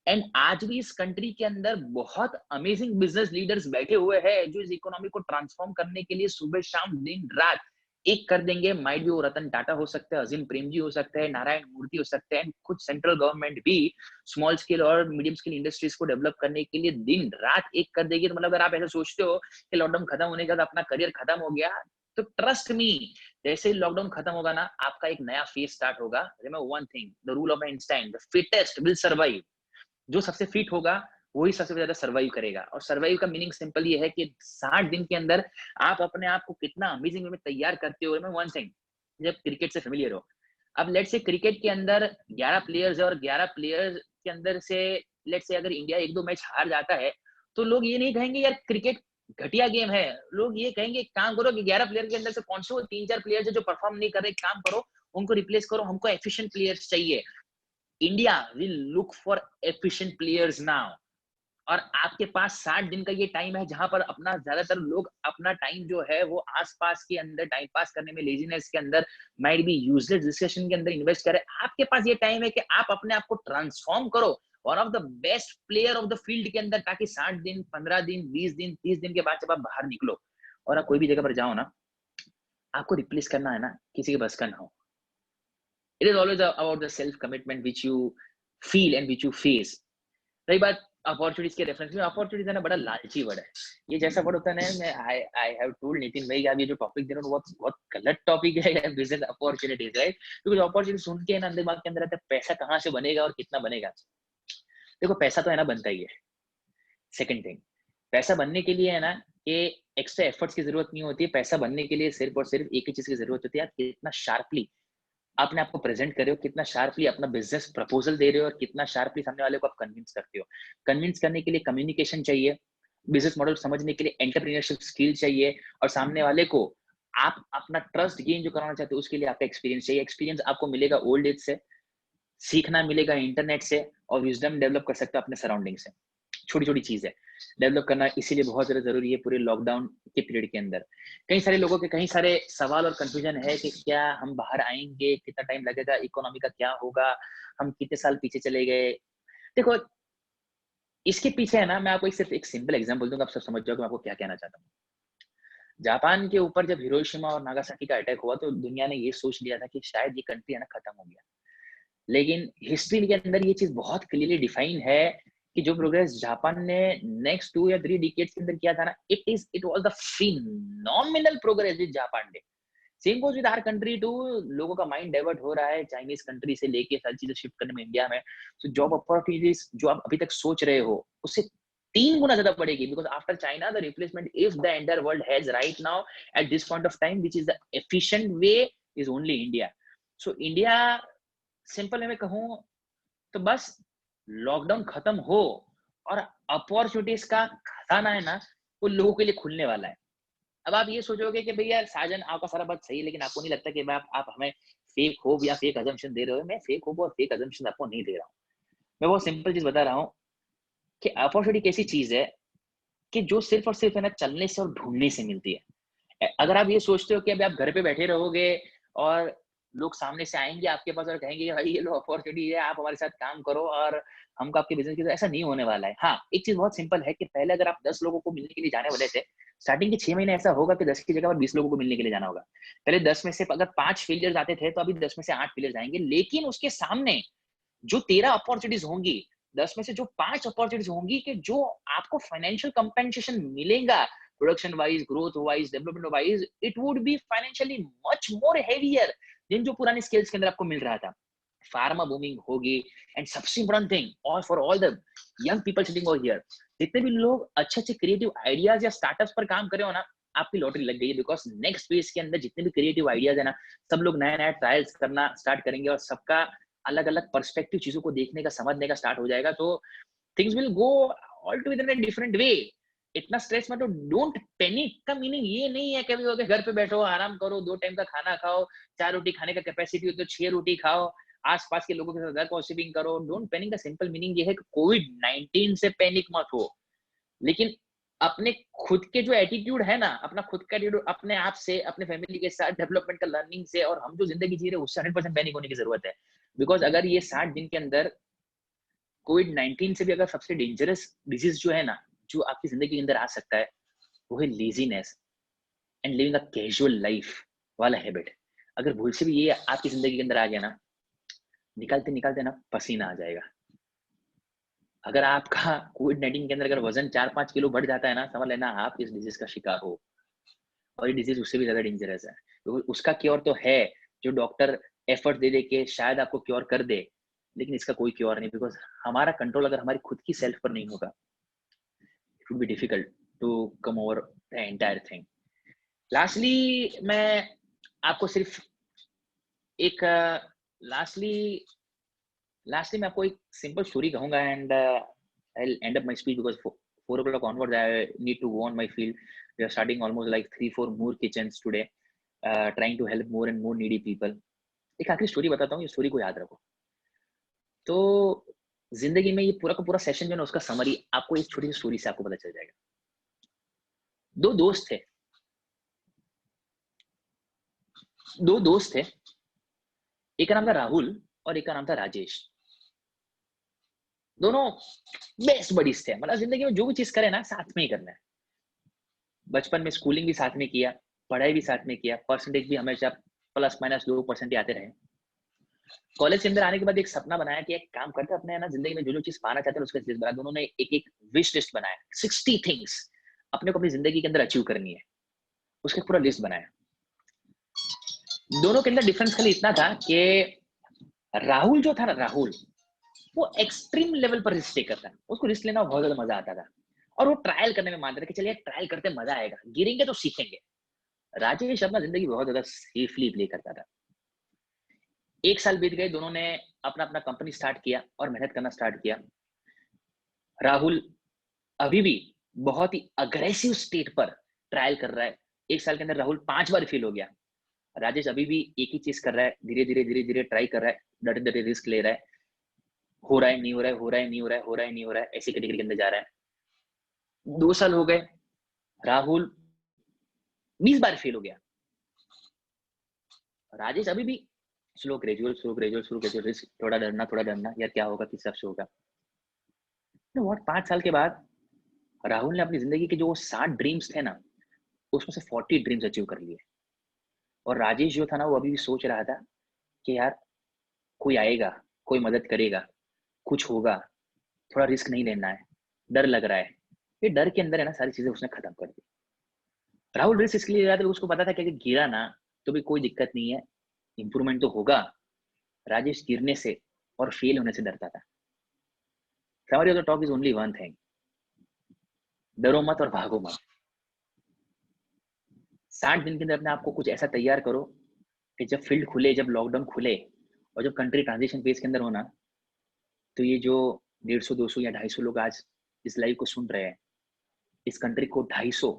एंड आज भी इस कंट्री के अंदर बहुत अमेजिंग बिजनेस लीडर्स बैठे हुए हैं जो इस इकोनॉमी को ट्रांसफॉर्म करने के लिए सुबह शाम दिन रात एक कर देंगे। माइट भी वो रतन टाटा हो सकते हैं, अजीम प्रेम जी हो सकते हैं, नारायण मूर्ति हो सकते हैं, कुछ सेंट्रल गवर्नमेंट भी स्मॉल स्केल और मीडियम स्केल इंडस्ट्रीज को डेवलप करने के लिए दिन रात एक कर देगी। तो मतलब अगर आप ऐसा सोचते हो कि लॉकडाउन खत्म होने के बाद अपना करियर खत्म हो गया, तो ट्रस्ट मी, जैसे ही लॉकडाउन खत्म होगा ना, आपका एक नया फेज स्टार्ट होगा। Remember one thing, the rule of Einstein, the fittest will survive. जो सबसे फिट होगा वही सबसे ज्यादा सर्वाइव करेगा। और सर्वाइव का मीनिंग सिंपल ये है कि 60 दिन के अंदर आप अपने आप को कितना अमेजिंग वे में तैयार करते हो। मैं वन थिंग, जब क्रिकेट से फेमिलियर हो, अब लेट से क्रिकेट के अंदर 11 प्लेयर्स है और 11 प्लेयर्स के अंदर से लेट से अगर इंडिया 1-2 मैच हार जाता है, तो लोग ये नहीं कहेंगे यार क्रिकेट घटिया गेम है। लोग ये कहेंगे एक काम करो कि 11 प्लेयर के अंदर से कौन से वो 3-4 प्लेयर्स है जो परफॉर्म नहीं कर रहे, काम करो उनको रिप्लेस करो, हमको एफिशिएंट प्लेयर्स चाहिए। India will look for efficient players now. और आपके पास 60 दिन का ये टाइम है जहां पर अपना ज्यादातर लोग अपना टाइम जो है वो आसपास के अंदर टाइम पास करने में, लेजीनेस के अंदर, माइट बी यूजलेस डिस्कशन के अंदर इन्वेस्ट करें। आपके पास ये टाइम है कि आप अपने आप को ट्रांसफॉर्म करो one of the best player of the field के अंदर, ताकि 60 दिन, 15 दिन, 20 दिन, 30 दिन के बाद जब आप बाहर निकलो और आप कोई भी जगह पर जाओ ना, आपको रिप्लेस करना है ना, किसी के बस का ना हो। It is always about the self commitment which you feel and which you face. रही बात अपॉर्चुनिटीज के रेफरेंस में, अपॉर्चुनिटीज है ना बड़ा लालची वर्ड है। ये जैसा वर्ड होता है ना, मैं आई आई हैव टोल्ड नितिन भाई, आप ये जो टॉपिक दे रहे हो बहुत बहुत गलत टॉपिक है, बिजनेस अपॉर्चुनिटीज, राइट? क्योंकि अपॉर्चुनिटी सुन के ना दिमाग के अंदर आता है पैसा कहाँ से बनेगा और कितना बनेगा। देखो, पैसा तो है ना बनता ही है। सेकंड थिंग, पैसा बनने के लिए है ना कि एक्स्ट्रा एफर्ट्स की जरूरत नहीं होती है। पैसा बनने के लिए सिर्फ और सिर्फ एक ही चीज की जरूरत होती है, आप कितना शार्पली अपने आप को प्रेजेंट कर रहे हो, कितना शार्पली अपना बिजनेस प्रपोजल दे रहे हो और कितना शार्पली सामने वाले को आप कन्विंस करते हो। कन्विंस करने के लिए कम्युनिकेशन चाहिए, बिजनेस मॉडल समझने के लिए एंटरप्रेन्योरशिप स्किल चाहिए, और सामने वाले को आप अपना ट्रस्ट गेन जो कराना चाहते हो उसके लिए आपका एक्सपीरियंस चाहिए। एक्सपीरियंस आपको मिलेगा ओल्ड एज से, सीखना मिलेगा इंटरनेट से, और विजडम डेवलप कर सकते हो अपने सराउंडिंग से। छोटी छोटी चीज है, डेवलप करना इसीलिए बहुत ज्यादा जरूरी है पूरे लॉकडाउन के पीरियड के अंदर। कई सारे लोगों के कई सारे सवाल और कंफ्यूजन है कि क्या हम बाहर आएंगे, कितना टाइम लगेगा, इकोनॉमी का क्या होगा, हम कितने साल पीछे चले गए। देखो, इसके पीछे है ना, मैं आपको सिर्फ एक सिंपल एग्जांपल दूंगा, आप सब समझ जाओगे मैं आपको क्या कहना चाहता हूँ। जापान के ऊपर जब हिरोशिमा और नागासाकी का अटैक हुआ तो दुनिया ने ये सोच लिया था कि शायद ये कंट्री है ना खत्म हो गया। लेकिन हिस्ट्री के अंदर ये चीज बहुत क्लियरली डिफाइन है कि जो प्रोग्रेस जापान ने नेक्स्ट 2 या 3 डिकेड्स के अंदर किया था ना, it was the phenomenal progress with Japan day. Same goes with our country too. लोगों का माइंड डाइवर्ट हो रहा है चाइनीज कंट्री से लेके सारी चीजें शिफ्ट करने में इंडिया में। तो जॉब अपॉर्चुनिटीज जो आप अभी तक सोच रहे हो उससे 3 गुना ज्यादा बढ़ेगी, because after China the replacement if the entire world has right now at this point of time which is the efficient way is only India. So India, simple है मैं कहूँ तो बस लॉकडाउन खत्म हो और अपॉर्चुनिटीज का खजाना है ना वो लोगों के लिए खुलने वाला है। अब आप ये सोचोगे कि भैया साजन आपका सारा बात सही है, लेकिन आपको नहीं लगता कि आप हमें फेक होप या फेक अजम्पशन दे रहे हो? मैं फेक होप और फेक अजम्पशन आपको नहीं दे रहा हूँ। मैं वो सिंपल चीज बता रहा हूँ कि अपॉर्चुनिटी कैसी चीज है कि जो सिर्फ और सिर्फ है ना चलने से और ढूंढने से मिलती है। अगर आप ये सोचते हो कि अभी आप घर पे बैठे रहोगे और लोग सामने से आएंगे आपके पास और कहेंगे भाई ये लो अपॉर्चुनिटी है, आप हमारे साथ काम करो और हमको आपके बिजनेस की, तो ऐसा नहीं होने वाला है। हाँ, एक चीज बहुत सिंपल है कि पहले अगर आप 10 लोगों को मिलने के लिए जाने वाले थे, स्टार्टिंग के 6 महीने ऐसा होगा कि 10 की जगह पर 20 लोगों को मिलने के लिए जाना होगा। पहले 10 में से अगर 5 फेलियर्स आते थे तो अभी 10 में से 8 फेलियर्स आएंगे, लेकिन उसके सामने जो 13 अपॉर्चुनिटीज होंगी, 10 में से जो 5 अपॉर्चुनिटीज होंगी कि जो आपको फाइनेंशियल कंपेंसेशन मिलेगा, production wise, growth wise, development wise, it would be financially much more heavier than जो पुरानी स्किल्स के अंदर आपको मिल रहा था। फार्मा बूमिंग होगी, एंड सबसे इंपॉर्टेंट थिंग और for all the young people sitting over here, जितने भी लोग अच्छे अच्छे क्रिएटिव आइडियाज या स्टार्टअप्स पर काम कर रहे हो ना, आपकी लॉटरी लग गई है। बिकॉज नेक्स्ट फेज के अंदर जितने भी क्रिएटिव आइडियाज है ना, सब लोग नया नया ट्रायल्स करना स्टार्ट करेंगे और सबका अलग अलग पर्सपेक्टिव चीजों को देखने का, समझने का स्टार्ट हो जाएगा। तो things will go all together in a different way. इतना स्ट्रेस मत, डोंट पैनिक। का मीनिंग ये नहीं है कि घर पे बैठो, आराम करो, 2 टाइम का खाना खाओ, 4 रोटी खाने का कैपेसिटी हो तो 6 रोटी खाओ, आसपास के लोगों के साथ घर गॉसिपिंग करो। डोंट पैनिक का सिंपल मीनिंग ये है कि कोविड 19 से पैनिक मत हो, लेकिन अपने खुद के जो एटीट्यूड है ना, अपना खुद का एटीट्यूड अपने आप से, अपने फैमिली के साथ, डेवलपमेंट का लर्निंग से, और हम जो जिंदगी जी रहे हैं उससे 100% पैनिक होने की जरूरत है। बिकॉज अगर ये 60 दिन के अंदर कोविड 19 से भी अगर सबसे डेंजरस डिजीज जो है ना, जो आपकी जिंदगी के अंदर आ सकता है, वो है laziness and living a casual life वाला हैबिट। अगर भूल से भी ये आपकी जिंदगी के अंदर आ गया ना, निकालते निकालते ना पसीना आ जाएगा। अगर आपका कोविड 19 के अंदर अगर वजन 4-5 किलो बढ़ जाता है ना, समझ लेना आप इस डिजीज का शिकार हो। और ये डिजीज उससे भी ज्यादा डेंजरस है, तो उसका क्योर तो है, जो डॉक्टर एफर्ट दे दे के शायद आपको क्योर कर दे, लेकिन इसका कोई क्योर नहीं। बिकॉज हमारा कंट्रोल अगर हमारी खुद की सेल्फ पर नहीं होगा, it would be difficult to come over the entire thing. Lastly मैं आपको सिर्फ एक लास्टली मैं आपको एक सिंपल स्टोरी कहूंगा, and I'll end up my speech because 4 o'clock onwards I need to go on my field. We are starting almost like 3-4 more kitchens today, trying to help more and more needy people. एक आखिरी स्टोरी बताता हूँ, ये स्टोरी को याद रखो। तो जिंदगी में ये पूरा का पूरा सेशन जो है ना, उसका समरी आपको एक छोटी सी स्टोरी से आपको पता चल जाएगा। 2 दोस्त थे, 2 दोस्त थे, एक का नाम था राहुल और एक का नाम था राजेश। दोनों बेस्ट बडीज थे, मतलब जिंदगी में जो भी चीज करे ना साथ में ही करना है। बचपन में स्कूलिंग भी साथ में किया, पढ़ाई भी साथ में किया, परसेंटेज भी हमेशा +- 2% आते रहे। कॉलेज के अंदर आने के बाद एक सपना बनाया कि एक काम करते अपने ना जिंदगी में जो जो चीज पाना चाहते हैं उसका लिस्ट बनाया। दोनों ने एक एक विश लिस्ट बनाया, 60 थिंग्स अपने को अपनी जिंदगी के अंदर अचीव करनी है, उसका पूरा लिस्ट बनाया। दोनों के अंदर डिफरेंस खाली इतना था कि राहुल जो था ना, राहुल वो एक्सट्रीम लेवल पर रिस्क टेकर था, उसको रिस्क लेना बहुत ज्यादा मजा आता था। और वो ट्रायल करने में मानते थे कि चलिए ट्रायल करते मजा आएगा, गिरेंगे तो सीखेंगे। राजेश अपना जिंदगी बहुत ज्यादा सेफली प्ले करता था। 1 साल बीत गए, दोनों ने अपना अपना कंपनी स्टार्ट किया और मेहनत करना स्टार्ट किया। राहुल अभी भी बहुत ही अग्रेसिव स्टेट पर ट्रायल कर रहा है। 1 साल के अंदर राहुल 5 बार फेल हो गया। राजेश अभी भी एक ही चीज कर रहा है, धीरे धीरे धीरे धीरे ट्राई कर रहा है, डटे डटे रिस्क ले रहा है, हो रहा है नहीं हो रहा है, हो रहा है नहीं हो रहा है, हो रहा है नहीं हो रहा है, ऐसी कैटेगरी के अंदर जा रहा है। 2 साल हो गए, राहुल 20 बार फेल हो गया। राजेश अभी भी slow gradual slow gradual slow gradual risk, थोड़ा डरना यार क्या होगा, किस हिसाब से होगा। व्हाट 5 साल के बाद राहुल ने अपनी जिंदगी के जो 60 ड्रीम्स थे ना, उसमें से 40 ड्रीम्स अचीव कर लिए। और राजेश जो था ना, वो अभी भी सोच रहा था कि यार कोई आएगा, कोई मदद करेगा, कुछ होगा, थोड़ा रिस्क नहीं लेना है, डर लग रहा है। ये डर के अंदर है ना सारी चीजें उसने खत्म कर दी। राहुल रिस्क इसलिए ले रहा था, उसको पता था कि अगर गिरा ना तो भी कोई दिक्कत नहीं है, इंप्रूवमेंट तो होगा। राजेश गिरने से और फेल होने से डरता था। Summary of the talk is only one thing, डरो मत और भागो मत। 60 दिन के अंदर अपने आप को कुछ ऐसा तैयार करो कि जब फील्ड खुले, जब लॉकडाउन खुले और जब कंट्री ट्रांजिशन फेज के अंदर होना, तो ये जो 150, 200 या 250 लोग आज इस लाइव को सुन रहे हैं, इस कंट्री को 250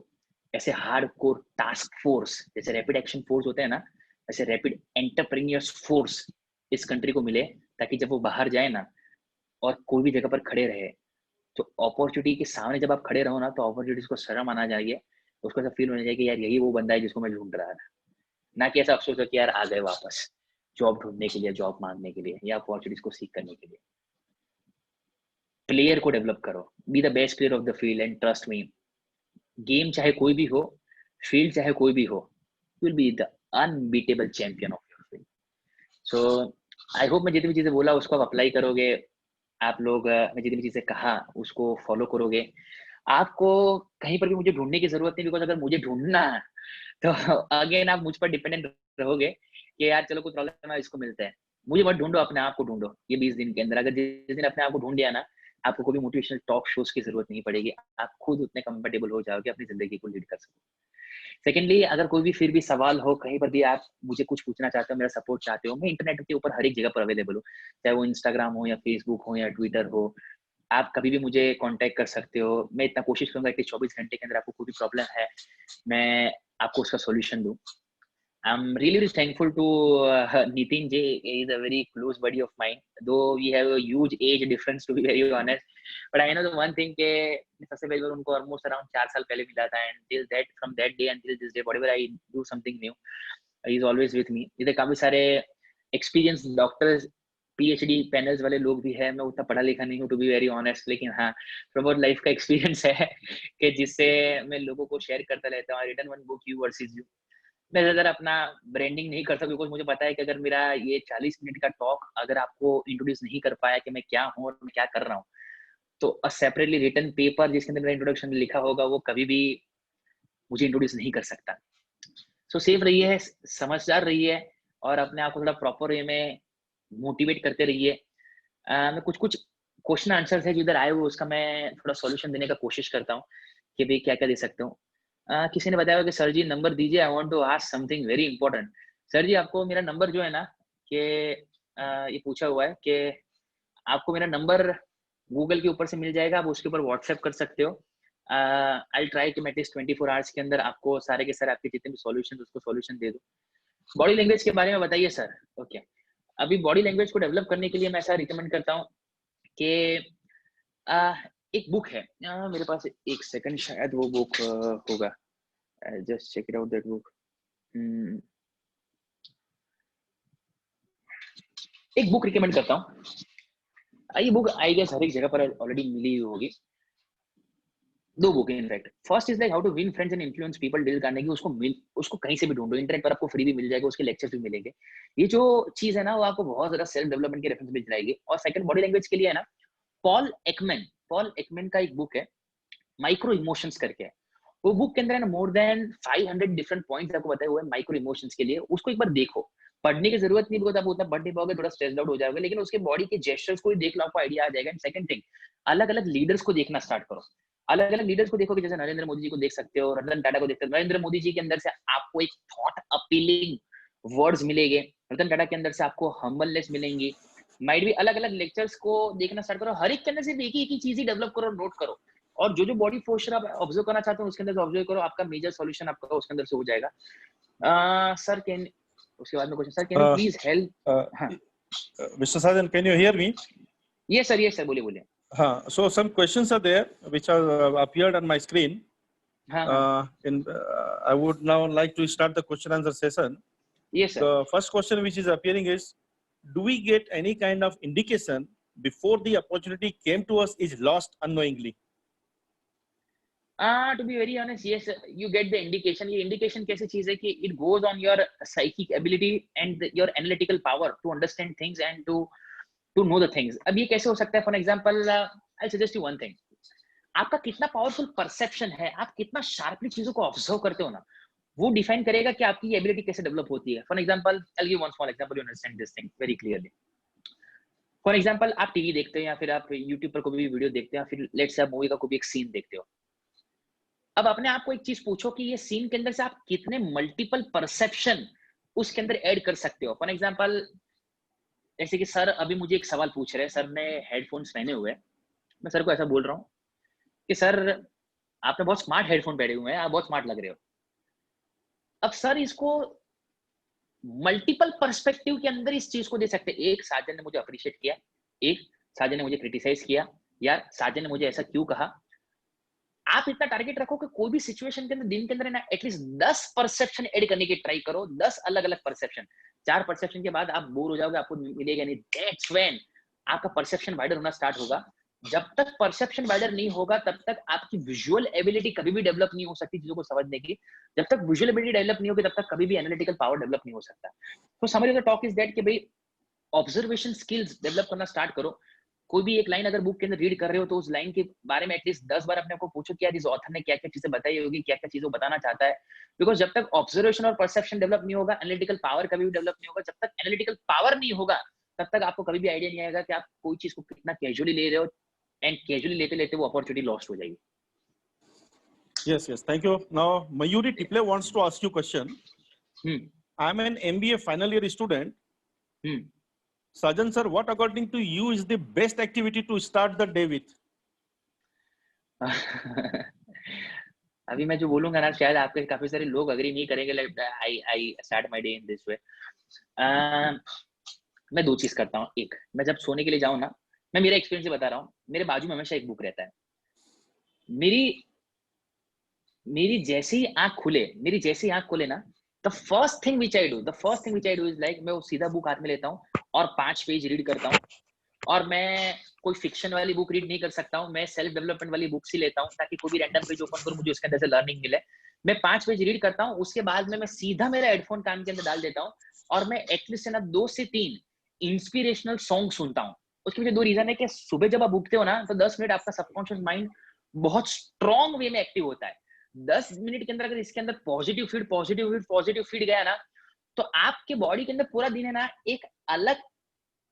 ऐसे हार्ड कोर टास्क फोर्स, जैसे रैपिड एक्शन फोर्स होते हैं ना, ऐसे रैपिड एंटरप्रेन्योर्स फोर्स इस कंट्री को मिले, ताकि जब वो बाहर जाए ना और कोई भी जगह पर खड़े रहे, तो अपॉर्चुनिटी के सामने जब आप खड़े रहो ना, तो अपॉर्चुनिटीज को शर्म आना चाहिए, उसको ऐसा फील होना चाहिए कि यार यही वो बंदा है जिसको मैं ढूंढ रहा था। ना कि ऐसा अफसोस हो कि यार आ गए वापस जॉब ढूंढने के लिए, जॉब मांगने के लिए, या अपॉर्चुनिटीज को सीख करने के लिए। प्लेयर को डेवलप करो, be the best player of the field and trust me, game चाहे कोई भी हो, फील्ड चाहे कोई भी हो, you will be the unbeatable champion of your field. So I hope मैं जितनी भी चीजें बोला उसको आप अप्लाई करोगे, आप लोग मैं जितनी भी चीजें कहा उसको फॉलो करोगे। आपको कहीं पर भी मुझे ढूंढने की जरूरत नहीं, बिकॉज अगर मुझे ढूंढना है तो अगेन आप मुझ पर डिपेंडेंट रहोगे कि यार चलो कुछ प्रॉब्लम है, इसको मिलते हैं। मुझे मत ढूंढो, अपने आप को ढूंढो। ये 20 दिन के अंदर अगर जिस दिन अपने आप को ढूंढ लिया ना, आपको कोई मोटिवेशनल टॉक शोज की जरूरत नहीं पड़ेगी, आप खुद उतने कंफर्टेबल हो जाओगे अपनी जिंदगी को लीड कर सको। सेकेंडली, अगर कोई भी फिर भी सवाल हो, कहीं पर भी आप मुझे कुछ पूछना चाहते हो, मेरा सपोर्ट चाहते हो, मैं इंटरनेट के ऊपर हर एक जगह पर अवेलेबल हूँ, चाहे वो इंस्टाग्राम हो या फेसबुक हो या ट्विटर हो। आप कभी भी मुझे कांटेक्ट कर सकते हो। मैं इतना कोशिश करूंगा कि 24 घंटे के अंदर आपको कोई भी प्रॉब्लम है, मैं आपको उसका सॉल्यूशन दूं। I'm really, really thankful to Nitin J. He is a very close buddy of mine, though we have a huge age difference, to be very honest. But I know the one thing कि सबसे पहले बार उनको almost around 4 साल पहले मिला था, and till that, from that day until this day, whatever I do something new, he is always with me. इधर काफी सारे experienced doctors, PhD पैनल्स वाले लोग भी हैं। मैं उतना पढ़ा लिखा नहीं हूँ, टू बी वेरी ऑनेस्ट, लेकिन हाँ थोड़ा बहुत लाइफ का एक्सपीरियंस है कि जिससे मैं लोगों को शेयर करता रहता हूँ। Written one book, you versus you. मैं ज़्यादा अपना ब्रांडिंग नहीं करता, बिकॉज़ मुझे पता है कि अगर मेरा ये 40 मिनट का टॉक अगर आपको इंट्रोड्यूस नहीं कर पाया कि मैं क्या हूँ और मैं क्या कर रहा हूँ, तो सेपरेटली रिटन पेपर जिसके अंदर मेरा इंट्रोडक्शन लिखा होगा, वो कभी भी मुझे इंट्रोड्यूस नहीं कर सकता। सो सेफ रहिए, समझदार रहिए और अपने आप को थोड़ा प्रॉपर वे में मोटिवेट करते रहिए। मैं कुछ-कुछ क्वेश्चन आंसर्स है जो इधर आए हुए, उसका मैं थोड़ा सॉल्यूशन देने का कोशिश करता हूँ कि भई क्या-क्या दे सकता हूँ। किसी ने बताया कि सर जी नंबर दीजिए, I want to ask something very important. Sir ji आपको मेरा नंबर जो है ना कि ये पूछा हुआ है कि आपको मेरा नंबर गूगल के ऊपर से मिल जाएगा, आप उसके ऊपर व्हाट्सएप कर सकते हो। आई विल ट्राई कि मैं एटलीस्ट 24 आवर्स के अंदर आपको सारे के सारे आपके जितने भी सॉल्यूशन उसको सॉल्यूशन दे दूँ। बॉडी लैंग्वेज के बारे में बताइए सर। ओके, अभी बॉडी लैंग्वेज को डेवलप करने के लिए मैं ऐसा रिकमेंड करता हूँ कि एक बुक है, मेरे पास एक सेकंड, शायद वो बुक होगा। Just check it out that book. एक बुक रिकमेंड करता हूँ। ये बुक आई गेस हर एक जगह पर ऑलरेडी मिली हुई होगी। 2 बुक है in fact. First is like how to win friends and influence people, Dale Carnegie. उसको कहीं से भी ढूंढो, इंटरनेट पर आपको फ्री भी मिल जाएगा, उसके लेक्चर्स भी मिलेंगे। ये जो चीज है ना, वो आपको बहुत ज्यादा सेल्फ डेवलपमेंट के रेफरेंस मिल जाएगी। और सेकंड, बॉडी लैंग्वेज के लिए है ना, पॉल एकमैन का एक बुक है, माइक्रो इमोशंस करके है। वो बुक के अंदर है ना मोर देन 500 डिफरेंट पॉइंट्स आपको बताए हुए हैं माइक्रो इमोशंस के लिए। उसको एक बार देखो, पढ़ने की जरूरत नहीं, बिकॉज आप उतना पढ़ नहीं पाओगे, थोड़ा स्ट्रेस्ड आउट हो जाओगे, लेकिन उसके बॉडी के जेस्चर्स को ही देख लो, आपको आइडिया आ जाएगा। एंड सेकंड थिंग, अलग अलग लीडर्स को देखना स्टार्ट करो। अलग अलग लीडर्स को देखोगे, जैसे नरेंद्र मोदी जी को देख सकते हो, रतन टाटा को देखते हो। नरेंद्र मोदी जी के अंदर से आपको एक थॉट अपीलिंग वर्ड्स मिलेंगे, रतन टाटा के अंदर से आपको हम्बलनेस मिलेंगी। माइट भी अलग अलग लेक्चर्स को देखना स्टार्ट करो, हर एक के अंदर से एक ही चीज ही डेवलप करो, नोट करो, और जो जो बॉडी पोस्चर आप ऑब्जर्व करना चाहते हो उसके अंदर से ऑब्जर्व करो, आपका मेजर सॉल्यूशन आपका उसके अंदर से हो जाएगा। सर कैन, उसके बाद में question, sir can you please help. हाँ Mr. Sajan, can you hear me? Yes sir बोलिए बोलिए। So some questions are there which are appeared on my screen. हाँ I would now like to start the question answer session. Yes sir. The first question which is appearing is, do we get any kind of indication before the opportunity came to us is lost unknowingly? To be very honest, yes, you get the indication. ये indication कैसी चीज है कि it goes on your psychic ability and your analytical power to understand things and to know the things. अब ये कैसे हो सकता है? For example, I'll suggest you one thing. आपका कितना पावरफुल परसेप्शन है, आप कितना शार्पली चीजों को ऑब्जर्व करते हो ना, वो डिफाइन करेगा कि आपकी एबिलिटी कैसे डेवलप होती है। For example, I'll give one small example, you understand this thing very clearly. For example, आप टीवी देखते हो या फिर आप यूट्यूब पर कोई भी वीडियो देखते हो या फिर लेट्स से आप मूवी का कोई भी एक सीन देखते हो। अब अपने आप को एक चीज पूछो कि ये सीन के अंदर से आप कितने मल्टीपल परसेप्शन उसके अंदर ऐड कर सकते हो। फॉर एग्जांपल, जैसे कि सर अभी मुझे एक सवाल पूछ रहे हैं, सर ने हेडफोन्स पहने हुए हैं, मैं सर को ऐसा बोल रहा हूँ कि सर आपने बहुत स्मार्ट हेडफोन पहने हुए हैं, आप बहुत स्मार्ट लग रहे हो। अब सर इसको मल्टीपल पर्सपेक्टिव के अंदर इस चीज को दे सकते हैं। एक, साजन ने मुझे अप्रिशिएट किया, एक साजन ने मुझे क्रिटिसाइज किया, यार साजन ने मुझे ऐसा क्यों कहा। आप इतना टारगेट रखो कि कोई भी सिचुएशन के अंदर दिन के अंदर ना एटलीस्ट 10 परसेप्शन ऐड करने की ट्राई करो, 10 अलग अलग परसेप्शन। 4 परसेप्शन के बाद आप बोर हो जाओगे, आपको मिलेगा नहीं। दैट्स व्हेन आपका परसेप्शन वाइडर होना स्टार्ट होगा। जब तक परसेप्शन वाइडर नहीं होगा तब तक आपकी विजुअल एबिलिटी कभी भी डेवलप नहीं हो सकती चीजों को समझने की। जब तक विजुअल एबिलिटी डेवलप नहीं होगी तब तक कभी भी एनालिटिकल पावर डेवलप नहीं हो सकता। तो summary of the talk is that कि भाई ऑब्जर्वेशन स्किल्स डेवलप करना स्टार्ट करो। कोई भी एक लाइन अगर बुक के अंदर रीड कर रहे हो तो उस लाइन के बारे में एटलीस्ट 10 बार अपने को पूछो कि यार इस ऑथर ने क्या क्या चीजें बताई होगी, क्या क्या चीजें बताना चाहता है। बिकॉज जब तक ऑब्जर्वेशन और परसेप्शन डेवलप नहीं होगा, एनालिटिकल पावर कभी भी डेवलप नहीं होगा। जब तक एनालिटिकल पावर नहीं होगा तब तक आपको कभी भी आइडिया नहीं आएगा कि आप कोई चीज को कितना कैजुअली ले रहे हो, एंड कैजुअली लेते लेते वो अपॉर्चुनिटी लॉस्ट हो जाएगी। Yes, thank you. Now Mayuri Tiple wants to ask you question. I'm an MBA final year student. Sajan sir, what according to you is the best activity to start the day with? अभी मैं जो बोलूंगा ना, शायद आपके काफी सारे लोग अग्री नहीं करेंगे। Like I start my day in this way. मैं 2 चीज करता हूँ। एक, मैं जब सोने के लिए जाऊँ ना, मैं मेरा एक्सपीरियंस से बता रहा हूँ, मेरे बाजू में हमेशा एक बुक रहता है। मेरी जैसे ही आंख खुले ना, the first thing which I do is like, मैं वो सीधा बुक हाथ में लेता हूँ और 5 पेज रीड करता हूँ। और मैं कोई फिक्शन वाली बुक रीड नहीं कर सकता हूँ, मैं सेल्फ डेवलपमेंट वाली बुक्स ही लेता हूँ, ताकि कोई भी रैंडम पेज ओपन करूँ मुझे उसके अंदर से लर्निंग मिले। मैं 5 पेज रीड करता हूँ, उसके बाद में मैं सीधा मेरा हेडफोन कान के अंदर डाल देता हूँ और मैं एटलीस्ट ना 2 से 3 इंस्पिरेशनल सॉन्ग सुनता हूँ। उसके पीछे 2 रीजन है कि सुबह जब आप उठते हो ना, तो 10 मिनट आपका सबकॉन्शियस माइंड बहुत स्ट्रॉन्ग वे में एक्टिव होता है। 10 मिनट के अंदर अगर इसके अंदर पॉजिटिव फीड गया ना, तो आपके बॉडी के अंदर पूरा दिन है ना एक अलग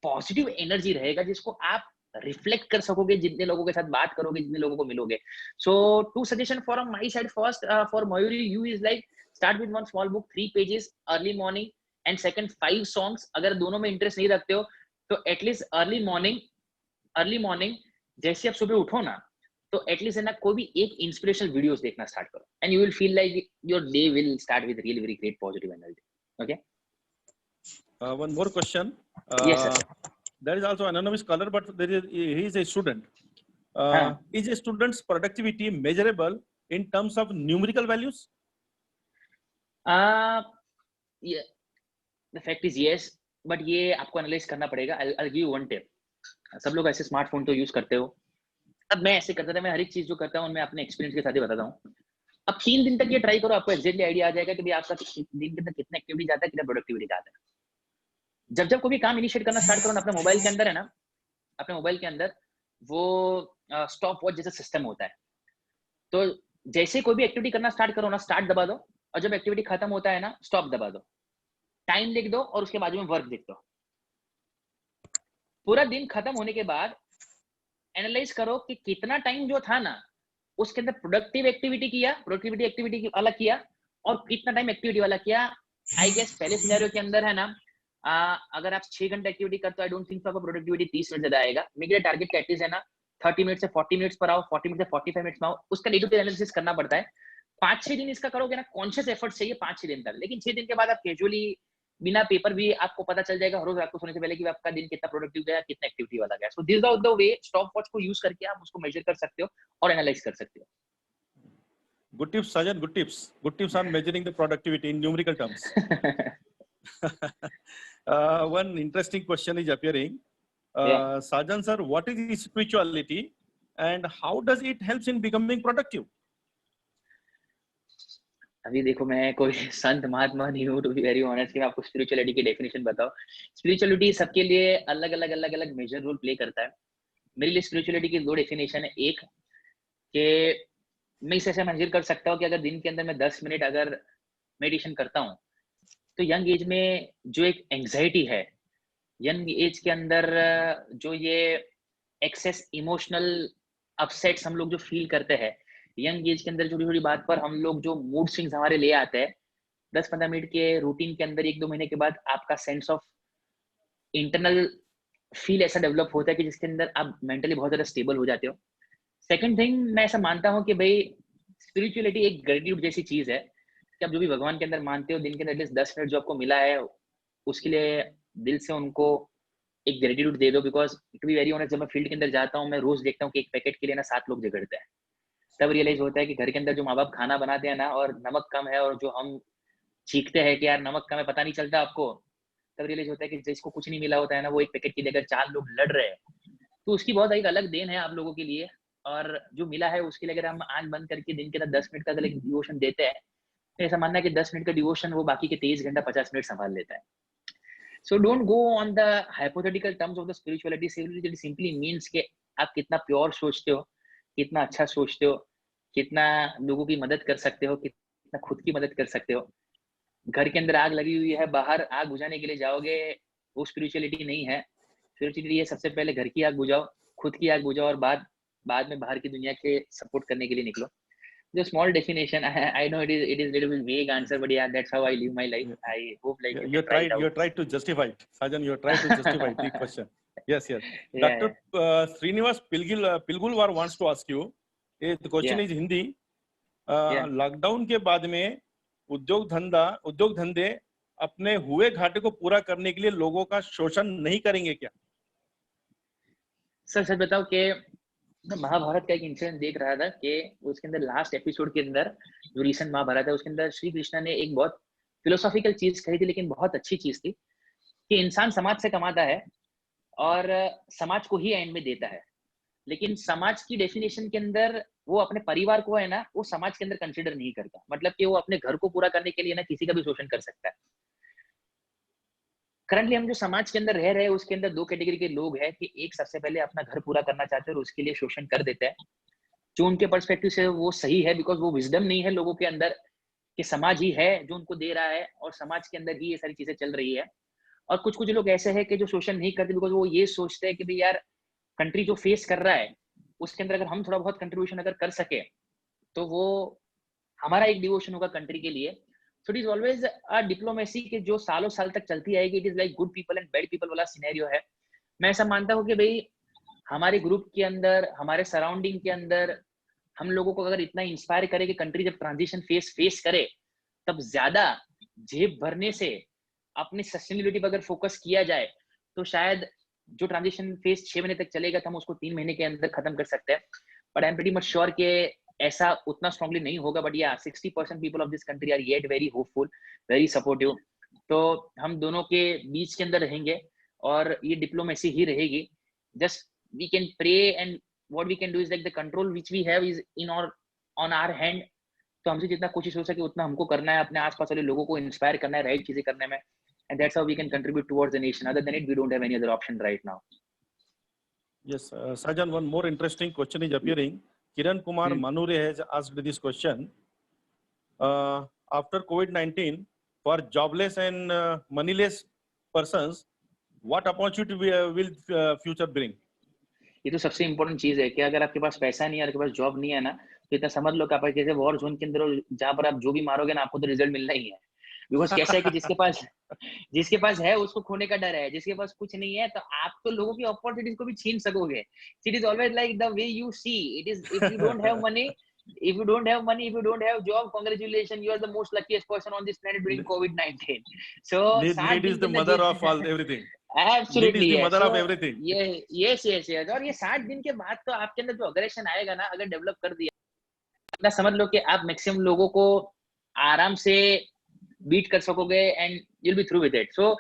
पॉजिटिव एनर्जी रहेगा, जिसको आप रिफ्लेक्ट कर सकोगे जितने लोगों के साथ बात करोगे, जितने लोगों को मिलोगे। सो 2 suggestion from my side. First, for Mayuri, you is like start with one small book, 3 pages early morning, and second 5 songs. अगर दोनों में इंटरेस्ट नहीं रखते हो तो एटलीस्ट अर्ली मॉर्निंग जैसे आप सुबह उठो ना, तो एटलीस्ट है ना कोई भी एक इंस्पिरेशनल वीडियोस देखना स्टार्ट करो, and you will feel like your day will start with really very great positive energy. Okay, One more question. yes sir. There is also anonymous caller, but he is a student. Is a student's productivity measurable in terms of numerical values? Yeah, the fact is yes, but ये आपको एनालाइज करना पड़ेगा। I'll give you one tip. सब लोग ऐसे स्मार्टफोन तो यूज करते हो, अब मैं ऐसे करता था। मैं हर एक चीज जो करता हूँ मैं अपने एक्सपीरियंस के साथ ही बताता हूँ। अब 3 दिन तक ये ट्राई करो, आपको एक्जैक्टली आइडिया आ जाएगा कि भाई आपका दिन के अंदर कितना एक्टिविटी जाता है, कितना प्रोडक्टिविटी जाता है। जब कोई भी काम इनिशिएट करना स्टार्ट करो ना, अपने मोबाइल के अंदर है ना, अपने मोबाइल के अंदर वो स्टॉप वॉच जैसा सिस्टम होता है। तो जैसे कोई भी एक्टिविटी करना स्टार्ट करो ना, स्टार्ट दबा दो, और जब एक्टिविटी खत्म होता है ना, स्टॉप दबा दो, टाइम लिख दो और उसके बाजू में वर्क लिख दो। पूरा दिन खत्म होने के बाद एनालाइज करो कि कितना टाइम जो था ना उसके अंदर प्रोडक्टिव एक्टिविटी अलग किया और कितना टाइम एक्टिविटी वाला किया। आई गेस पहले सिनेरियो के अंदर है ना, अगर आप 6 घंटे एक्टिविटी करते हो, आई डोंट थिंक सो आपका प्रोडक्टिविटी 30 मिनट ज्यादा आएगा। मेरे टारगेट का एटलीस्ट है ना 30 मिनट से 40 मिनट्स पर आओ, 40 मिनट से 45 मिनट्स में आओ। उसका डे टू डे एनालिसिस करना पड़ता है। 5-6 दिन इसका करोगे ना, कॉन्शियस एफर्ट चाहिए 5-6 दिन तक। लेकिन 6 दिन के बाद आप कैजुअली बिना पेपर भी आपको पता चल जाएगा हर रोज रात को सोने से पहले कि आपका दिन कितना प्रोडक्टिव गया, कितना एक्टिविटी वाला गया। So this is the way stop watch को यूज करके आप उसको मेजर कर सकते हो और एनालाइज कर सकते हो। Good tips, Sajan. Good tips. Good tips on measuring the productivity in numerical terms. One interesting question is appearing. Sajan sir, what is spirituality and how does it helps in becoming productive? अभी देखो, मैं कोई संत महात्मा नहीं हूँ टू बी वेरी ऑनेस्ट कि मैं आपको स्पिरिचुअलिटी की डेफिनेशन बताऊं। स्पिरिचुअलिटी सबके लिए अलग अलग मेजर रोल प्ले करता है। मेरे लिए स्पिरिचुअलिटी की 2 डेफिनेशन है। एक कि मैं इसे ऐसे मेजर कर सकता हूँ कि अगर दिन के अंदर मैं 10 मिनट अगर मेडिटेशन करता हूँ, तो यंग एज में जो एक एंजाइटी है, यंग एज के अंदर जो ये एक्सेस इमोशनल अपसेट्स हम लोग जो फील करते हैं, यंग एज के अंदर छोटी छोटी बात पर हम लोग जो मूड स्विंग्स हमारे ले आते हैं, 10-15 मिनट के रूटीन के अंदर 1-2 महीने के बाद आपका सेंस ऑफ इंटरनल फील ऐसा डेवलप होता है कि जिसके अंदर आप मेंटली बहुत ज्यादा स्टेबल हो जाते हो। सेकंड थिंग, मैं ऐसा मानता हूँ कि भाई स्पिरिचुअलिटी एक ग्रेटिट्यूड जैसी चीज है कि आप जो भी भगवान के अंदर मानते हो, दिन के अंदर एटलीस्ट 10 मिनट जो आपको मिला है उसके लिए दिल से उनको एक ग्रेटिट्यूड दे दो। Because to be very honest, जब मैं फील्ड के अंदर जाता हूँ, मैं रोज देखता हूँ कि एक पैकेट के लिए ना 7 लोग झगड़ते हैं। तब रियलाइज होता है कि घर के अंदर जो माँ बाप खाना बनाते हैं ना और नमक कम है, और जो हम चीखते हैं कि यार नमक कम है, पता नहीं चलता आपको, तब रियलाइज होता है कि जिसको कुछ नहीं मिला होता है ना, वो एक पैकेट के लिए अगर 4 लोग लड़ रहे हैं, तो उसकी बहुत एक अलग देन है आप लोगों के लिए। और जो मिला है उसके लिए अगर हम आंख बंद करके दिन के 10 मिनट का अगर एक डिवोशन देते हैं, तो ऐसा मानना है कि 10 मिनट का डिवोशन वो बाकी के 23 घंटा 50 मिनट संभाल लेता है। So don't go on the hypothetical terms of the spirituality. Spirituality simply means कि आप कितना प्योर सोचते हो, कितना अच्छा सोचते हो, कितना लोगों की मदद कर सकते हो, कितना खुद की मदद कर सकते हो। घर के अंदर आग लगी हुई है, बाहर आग बुझाने के लिए जाओगे, वो स्पिरिचुअलिटी नहीं है। स्पिरिचुअलिटी है सबसे पहले घर की आग बुझाओ, खुद की आग बुझाओ, और बाद में बाहर की दुनिया के सपोर्ट करने के लिए निकलो। The small definition. I know it is little bit vague answer, but yeah, that's how I live my life. I hope like you can try it out. You tried to justify it, Sajan. You tried to justify the question. Yes. Yeah, Dr. Srinivas Pilgulwar wants to ask you. The question is Hindi. Lockdown के बाद में उद्योग धंधे अपने हुए घाटे को पूरा करने के लिए लोगों का शोषण नहीं करेंगे क्या? सर सच बताओ कि मैं महाभारत का एक इंसिडेंट देख रहा था कि उसके अंदर लास्ट एपिसोड के अंदर जो रीसेंट महाभारत है उसके अंदर श्री कृष्ण ने एक बहुत फिलोसॉफिकल चीज कही थी, लेकिन बहुत अच्छी चीज थी कि इंसान समाज से कमाता है और समाज को ही एंड में देता है। लेकिन समाज की डेफिनेशन के अंदर वो अपने परिवार को है ना, वो समाज के अंदर कंसिडर नहीं करता। मतलब कि वो अपने घर को पूरा करने के लिए ना किसी का भी शोषण कर सकता है। करंटली हम जो समाज के अंदर रह रहे हैं उसके अंदर 2 कैटेगरी के लोग हैं कि एक सबसे पहले अपना घर पूरा करना चाहते हैं और उसके लिए शोषण कर देते हैं, जो उनके पर्सपेक्टिव से वो सही है, बिकॉज वो विजडम नहीं है लोगों के अंदर कि समाज ही है जो उनको दे रहा है और समाज के अंदर ही ये सारी चीजें चल रही है। और कुछ लोग ऐसे हैं कि जो शोषण नहीं करते बिकॉज वो ये सोचते हैं कि भाई यार कंट्री जो फेस कर रहा है उसके अंदर अगर हम थोड़ा बहुत कंट्रीब्यूशन अगर कर सके तो वो हमारा एक डिवोशन होगा कंट्री के लिए। So it is always a diplomacy के जो सालों साल तक चलती आएगी। It is like good people and bad people वाला सिनेरियो है। मैं ऐसा मानता हूँ कि भाई हमारे ग्रुप के अंदर, हमारे सराउंडिंग के अंदर हम लोगों को अगर इतना इंस्पायर करे कि कंट्री जब ट्रांजिशन फेस करे तब ज्यादा जेब भरने से अपनी सस्टेनेबिलिटी पर अगर फोकस किया जाए तो शायद जो ट्रांजिशन फेस 6 महीने तक चलेगा तो हम उसको 3 महीने के अंदर खत्म कर सकते हैं। But I am pretty much sure कि ऐसा उतना स्ट्रांगली नहीं होगा। बट या 60% people of this country are yet very hopeful, very supportive. तो हम दोनों के बीच के अंदर रहेंगे और ये डिप्लोमेसी ही रहेगी। Just we can pray and what we can do is like the control which we have is in or on our hand। तो हमसे जितना कोशिश हो सके उतना हमको करना है, अपने आसपास वाले लोगों को इंस्पायर करना है राइट चीजें करने में। and that's how we can contribute towards the nation. Other than it, we don't have any other option right now. Yes, Sajan, one more interesting question is appearing. Kiran Kumar Manure has asked this question. After COVID-19, for jobless and moneyless persons, what opportunity will future bring? ये तो सबसे इम्पोर्टेंट चीज है कि अगर आपके पास पैसा नहीं है, आपके पास जॉब नहीं है ना, तो इतना समझ लो कि आप कैसे वॉर जोन के अंदर हो, जहाँ पर आप जो भी मारोगे ना आपको तो रिजल्ट मिलना ही है। बिकॉज कैसा है कि जिसके पास है उसको खोने का डर है, जिसके पास कुछ नहीं है तो आप तो लोगों की अपॉर्चुनिटीज को भी छीन सकोगे। It is always like the way you see it is, if you don't have money, if you don't have money, if you don't have job, congratulations, you are the most luckiest person on this planet during COVID-19. So need 60 is दिन the के mother अंदर of all everything. Need is absolutely the है। mother so of everything. ये यस और ये 60 दिन के बाद तो आपके अंदर जो अग्रेशन आएगा ना, अगर डेवलप कर दिया, इतना समझ लो कि आप मैक्सिमम लोगों को आराम से बीट कर सकोगे and you'll be through with it. So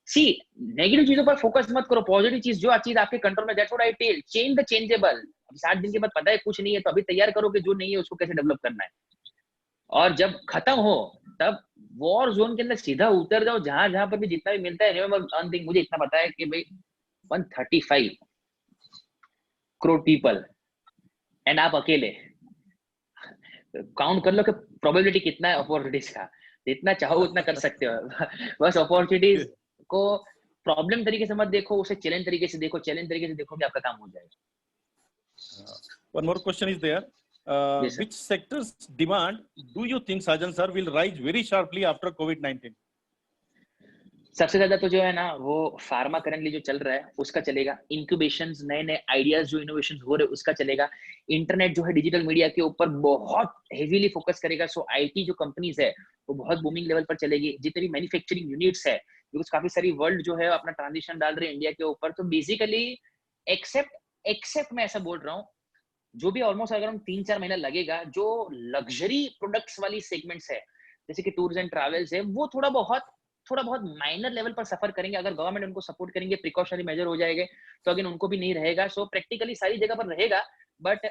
सी, नेगेटिव चीजों पर फोकस मत करो, पॉजिटिव चीज जो चीज आपके कंट्रोल में, that's what I tell, change the changeable. 60 दिन के बाद पता है कुछ नहीं है तो अभी तैयार करो कि जो नहीं है उसको कैसे डेवलप करना है, और जब खत्म हो तब वॉर जोन के अंदर सीधा उतर जाओ, जहां जहां पर भी जितना भी मिलता है। रिमेंबर वन थिंग, मुझे इतना पता है कि भाई 135 करोड़ पीपल एंड आप अकेले, काउंट कर लो कि प्रोबेबिलिटी कितना है अपॉर्चुनिटीज का, जितना चाहो उतना कर सकते हो। बस अपॉर्चुनिटीज को प्रॉब्लम तरीके से मत देखो, उसे चैलेंज तरीके से देखो, चैलेंज तरीके से देखो कि आपका काम हो जाएगा। One more question is there. Yes, sir. Which sectors demand do you think, Sajan sir, will rise very sharply after COVID-19? सबसे ज्यादा तो जो है ना वो फार्मा करंटली जो चल रहा है उसका चलेगा, इंक्यूबेशन, नए नए आइडियाज जो इनोवेशन हो रहे हैं उसका चलेगा, इंटरनेट जो है डिजिटल मीडिया के ऊपर बहुत हेवीली फोकस करेगा। सो आईटी जो कंपनीज है वो बहुत बूमिंग लेवल पर चलेगी, जितने भी मैन्युफैक्चरिंग यूनिट्स है, बिकॉज काफी सारी वर्ल्ड जो है अपना ट्रांजिशन डाल रहे हैं इंडिया के ऊपर। तो बेसिकली एक्सेप्ट मैं ऐसा बोल रहा हूँ, जो भी ऑलमोस्ट अगर हम 3-4 महीना लगेगा, जो लग्जरी प्रोडक्ट्स वाली सेगमेंट्स है जैसे कि टूर्स एंड ट्रैवल्स है, वो थोड़ा बहुत माइनर लेवल पर सफर करेंगे। अगर गवर्नमेंट उनको सपोर्ट करेंगे, प्रिकॉशनरी मेजर हो जाएंगे, तो अगेन उनको भी नहीं रहेगा। सो प्रैक्टिकली सारी जगह पर रहेगा, बट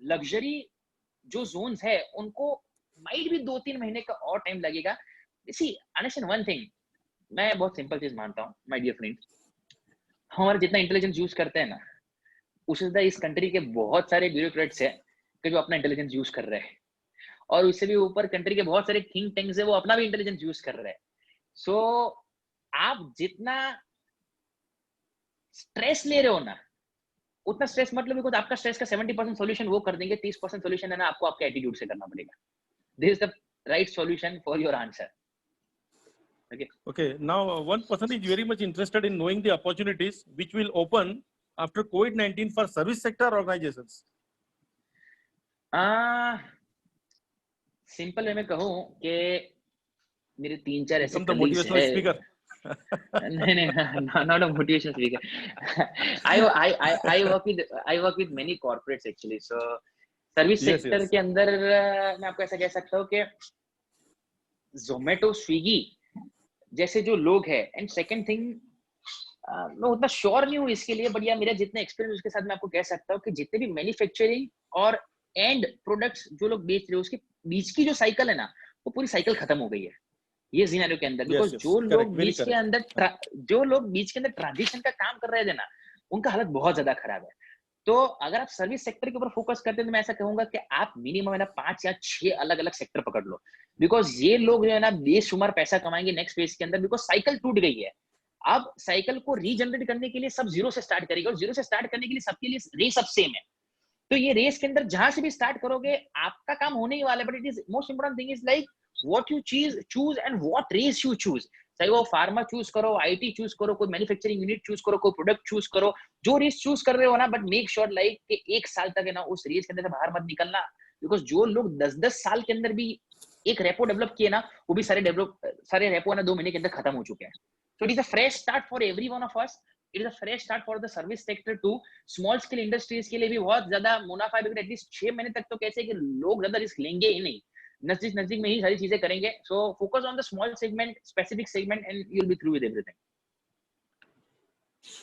लग्जरी जो जोन्स है उनको माइट भी 2-3 महीने का और टाइम लगेगा। सी अंडरस्टैंड वन थिंग, मैं बहुत सिंपल चीज मानता हूँ माय डियर फ्रेंड, हमारा जितना इंटेलिजेंस यूज करते हैं ना, उससे ज्यादा इस कंट्री के बहुत सारे ब्यूरोक्रेट्स हैं कि जो अपना इंटेलिजेंस यूज कर रहे हैं, और उससे भी ऊपर कंट्री के बहुत सारे थिंक टैंक्स है वो अपना भी इंटेलिजेंस यूज कर रहे हैं। सो आप जितना स्ट्रेस ले रहे हो ना, उतना स्ट्रेस मतलब, बिकॉज आपका स्ट्रेस का 70% सॉल्यूशन वो कर देंगे, 30% सॉल्यूशन है ना आपको आपके एटीट्यूड से करना पड़ेगा। This is the right solution for your answer. Okay, now one person is very much interested in knowing the opportunities which will open after COVID-19 for service sector organizations. Simple way में कहूं कि मेरे 3-4 ऐसे Become the कलीग्स motivational है। speaker. नहीं, not a motivation speaker. I work with many corporates actually. So service sector के अंदर मैं आपको ऐसा कह सकता हूँ कि जोमेटो, स्विगी जैसे जो लोग हैं, एंड सेकंड थिंग मैं उतना श्योर नहीं हूँ इसके लिए, बट या मेरा जितना एक्सपीरियंस उसके साथ मैं आपको कह सकता हूँ कि जितने भी मैन्युफैक्चरिंग और एंड प्रोडक्ट्स जो लोग बेच रहे हैं उसके बीच की जो साइकिल है ना, वो पूरी साइकिल खत्म हो गई है ये सिनेरियो के अंदर। बिकॉज जो लोग बीच के अंदर ट्रांजिशन का काम कर रहे थे ना, उनका हालत बहुत ज्यादा खराब है। तो अगर आप सर्विस सेक्टर के ऊपर फोकस करते हैं तो मैं ऐसा कहूंगा कि आप मिनिमम है ना 5 या 6 अलग अलग सेक्टर पकड़ लो, बिकॉज ये लोग जो है ना बेशुमार पैसा कमाएंगे नेक्स्ट फेज के अंदर, बिकॉज साइकिल टूट गई है। अब साइकिल को रीजनरेट करने के लिए सब जीरो से स्टार्ट करेंगे, और जीरो से स्टार्ट करने के लिए सबके लिए रेस अब सेम है। तो ये रेस के अंदर जहां से भी स्टार्ट करोगे आपका काम होने ही वाला है, but it is most important thing is like what you choose and what race you choose. चाहे वो फार्मा चूज करो, आईटी चूज करो, कोई मैन्युफैक्चरिंग यूनिट चूज करो, कोई प्रोडक्ट चूज करो, जो रेस चूज कर रहे हो ना, बट मेक श्योर लाइक कि 1 साल तक है ना उस रेस के अंदर से बाहर मत निकलना। बिकॉज जो लोग 10-10 साल के अंदर भी एक रेपो डेवलप किए ना, वो भी सारे रेपो ना 2 महीने के अंदर खत्म हो चुके हैं। So it is a fresh start for every one of us. It is a fresh start for the service sector too. Small scale industries के लिए भी बहुत ज्यादा मुनाफा है, because at least 6 महीने तक तो कैसे कि लोग ज्यादा रिस्क लेंगे ही नहीं, नजदीक में ही सारी चीजें करेंगे। So focus on the small segment, specific segment, and you'll be through with everything.